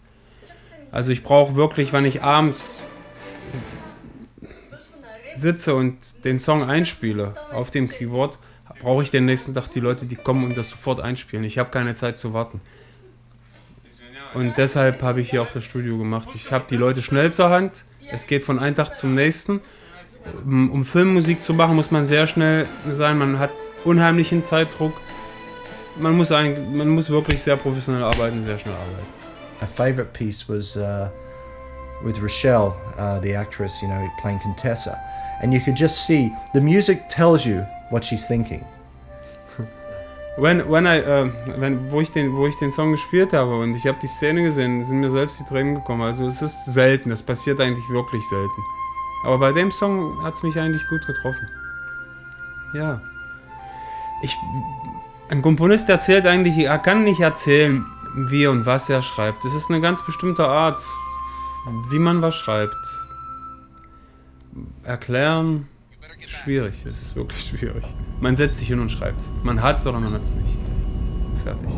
Also ich brauche wirklich, wenn ich abends sitze und den Song einspiele auf dem Keyboard, brauche ich den nächsten Tag die Leute, die kommen und das sofort einspielen. Ich habe keine Zeit zu warten. Und deshalb habe ich hier auch das Studio gemacht. Ich habe die Leute schnell zur Hand. Es geht von einem Tag zum nächsten. Um Filmmusik zu machen, muss man sehr schnell sein. Man hat unheimlichen Zeitdruck. Man muss wirklich sehr professionell arbeiten, sehr schnell arbeiten. My favorite piece was with Rochelle, the actress, playing Contessa. And you can just see, the music tells you what she's thinking. Wo ich den Song gespielt habe und ich habe die Szene gesehen, sind mir selbst die Tränen gekommen. Also es ist selten, es passiert eigentlich wirklich selten. Aber bei dem Song hat es mich eigentlich gut getroffen. Ja. Ein Komponist erzählt eigentlich, er kann nicht erzählen, wie und was er schreibt. Es ist eine ganz bestimmte Art, wie man was schreibt. Erklären, schwierig, es ist wirklich schwierig. Man setzt sich hin und schreibt. Man hat's oder man hat's nicht. Fertig.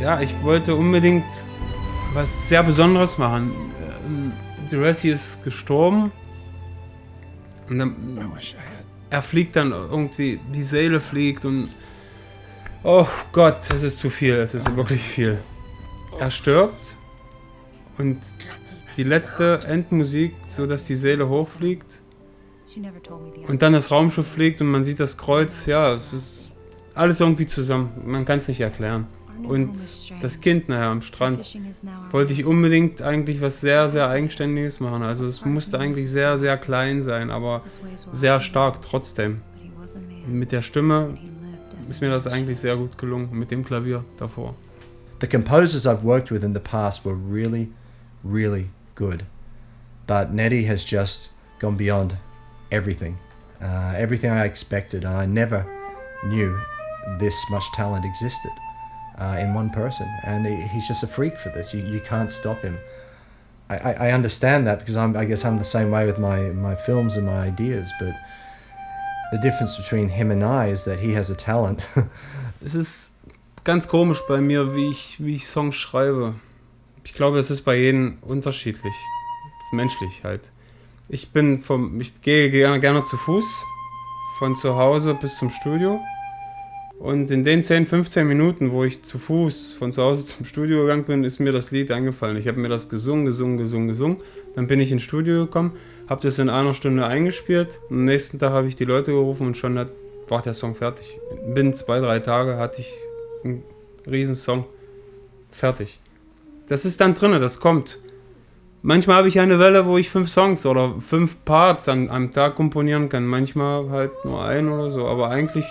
Ja, ich wollte unbedingt was sehr Besonderes machen. Durassi ist gestorben und dann, er fliegt dann irgendwie, die Seele fliegt und oh Gott, es ist zu viel, es ist wirklich viel. Er stirbt und die letzte Endmusik, so dass die Seele hochfliegt und dann das Raumschiff fliegt und man sieht das Kreuz, ja, es ist alles irgendwie zusammen, man kann es nicht erklären. Und das Kind nachher am Strand wollte ich unbedingt eigentlich was sehr, sehr Eigenständiges machen. Also es musste eigentlich sehr, sehr klein sein, aber sehr stark trotzdem. Mit der Stimme ist mir das eigentlich sehr gut gelungen, mit dem Klavier davor. The composers I've worked with in the past were really, really good. But Nettie has just gone beyond everything. Everything I expected, and I never knew this much talent existed. In one person, and he's just a freak for this. You can't stop him. I understand that because I guess I'm the same way with my films and my ideas, but the difference between him and I is that he has a talent. Es ist ganz komisch bei mir, wie ich Songs schreibe. Ich glaube, es ist bei jedem unterschiedlich. Es ist menschlich halt. Ich gehe gerne zu Fuß von zu Hause bis zum Studio. Und in den 10, 15 Minuten, wo ich zu Fuß von zu Hause zum Studio gegangen bin, ist mir das Lied eingefallen. Ich habe mir das gesungen. Dann bin ich ins Studio gekommen, habe das in einer Stunde eingespielt. Am nächsten Tag habe ich die Leute gerufen und schon war der Song fertig. Binnen 2, 3 Tage hatte ich einen riesen Song fertig. Das ist dann drin, das kommt. Manchmal habe ich eine Welle, wo ich 5 Songs oder 5 Parts am Tag komponieren kann. Manchmal halt nur einen oder so, aber eigentlich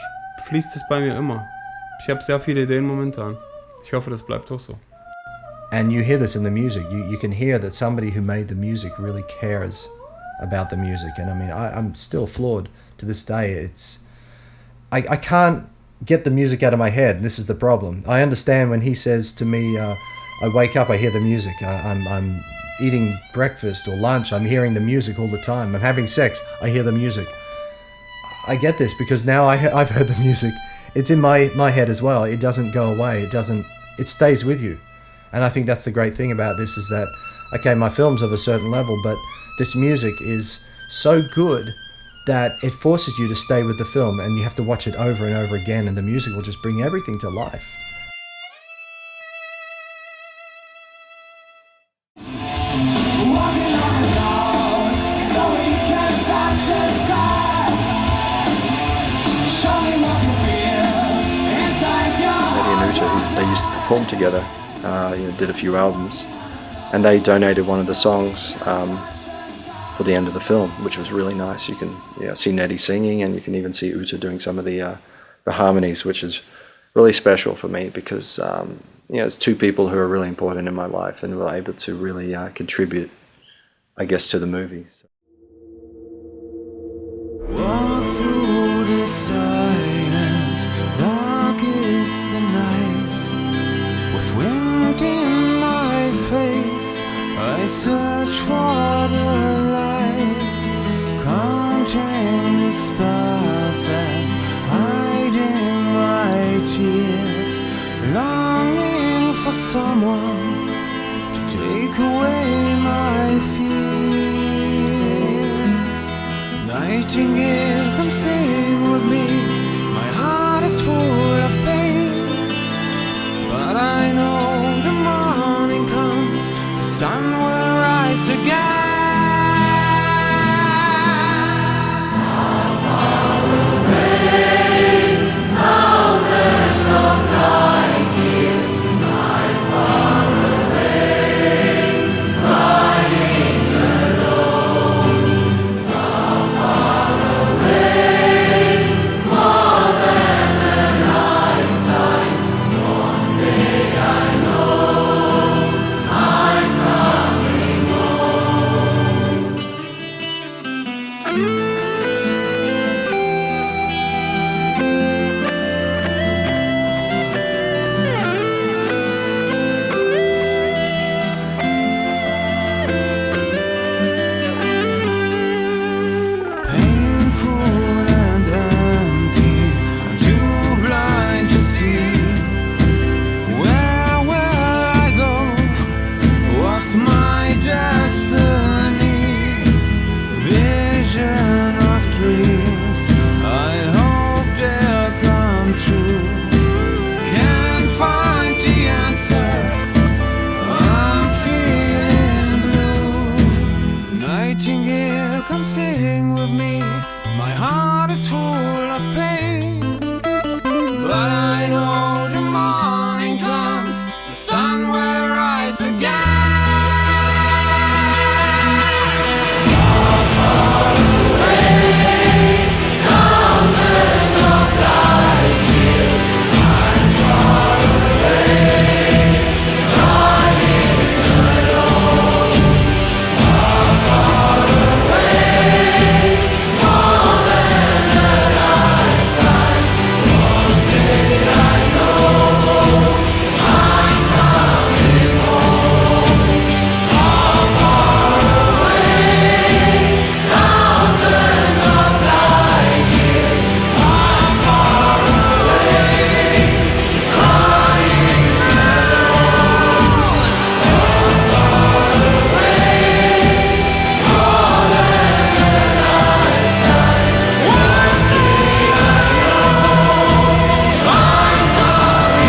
fließt es bei mir immer. Ich habe sehr viele Ideen momentan. Ich hoffe, das bleibt auch so. And you hear this in the music. You can hear that somebody who made the music really cares about the music. And I mean, I'm still floored to this day. I can't get the music out of my head. And this is the problem. I understand when he says to me, I wake up, I hear the music. I'm eating breakfast or lunch, I'm hearing the music all the time. I'm having sex, I hear the music. I get this because now I've heard the music. It's in my head as well. It doesn't go away. It stays with you. And I think that's the great thing about this is that, okay, my film's of a certain level, but this music is so good that it forces you to stay with the film and you have to watch it over and over again and the music will just bring everything to life. They used to perform together, did a few albums, and they donated one of the songs for the end of the film, which was really nice. You can see Nettie singing, and you can even see Uta doing some of the harmonies, which is really special for me because it's two people who are really important in my life and were able to really contribute, I guess, to the movie. So. Walk through the silence, dark is the night. With wind in my face, I search for the light, counting the stars and hiding my tears, longing for someone to take away my fears. Nightingale, come sing with me. My heart is full of pain, but I know the morning comes, the sun will rise again. Far, far away, thousands of light years, I'm far away, crying alone. Far, far away, more than a lifetime. One day I know I'm coming home. Painful and empty, I'm too blind to see. Where will I go? What's my destiny? Vision of dreams, I hope they'll come true. Can't find the answer, I'm feeling blue. Nightingale, come sing with me. My heart is full of pain, but I know the morning comes, the sun will rise again. Far, far away, thousands of light years, I'm far away, crying alone. Far, far away, more than a lifetime. One day I know I'm coming home. Far, far away, thousands of light years. Far, far away, crying alone. Far, far away, more than a lifetime. One day I know I'm coming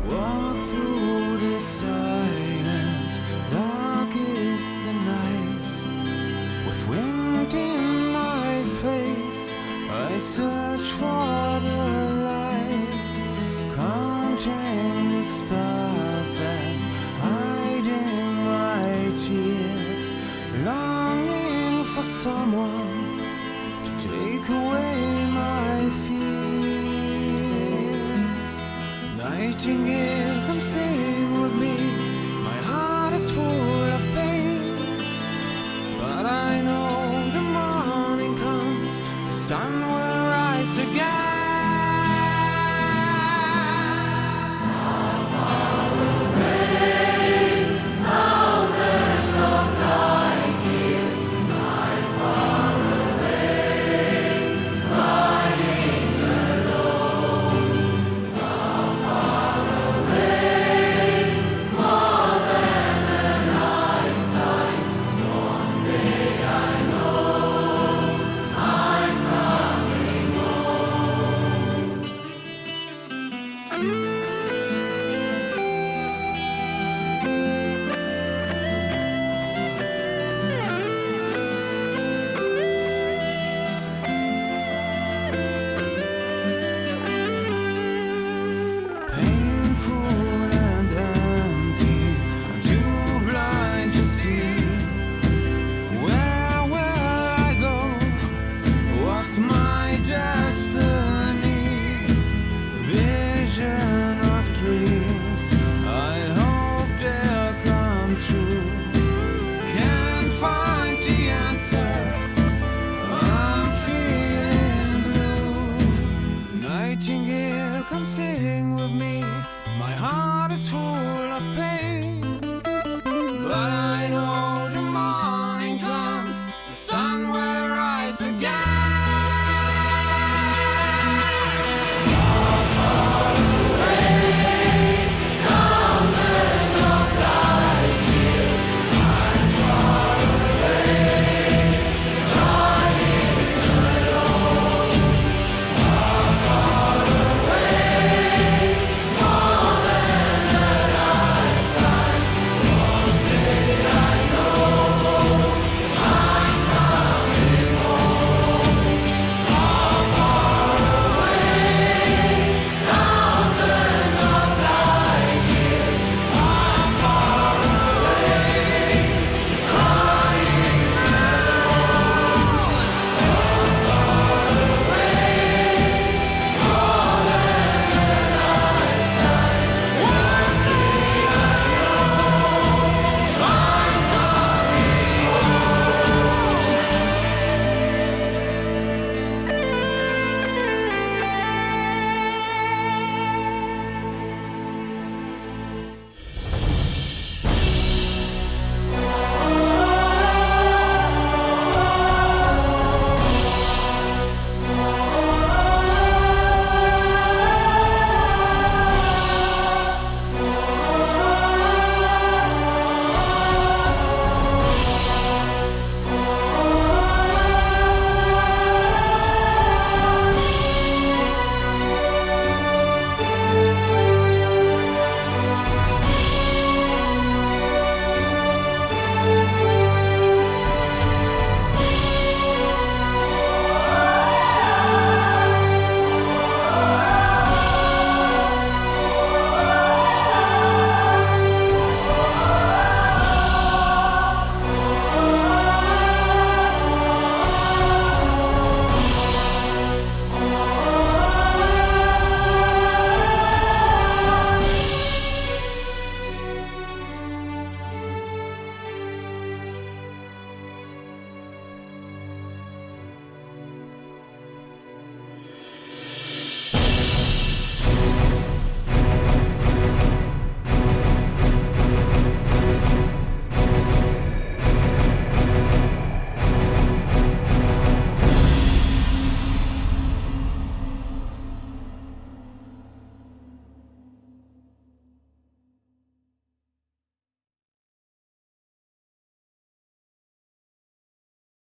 Walk through the silence, dark is the night. With wind in my face, I search for the light, counting the stars. nightingale, come sing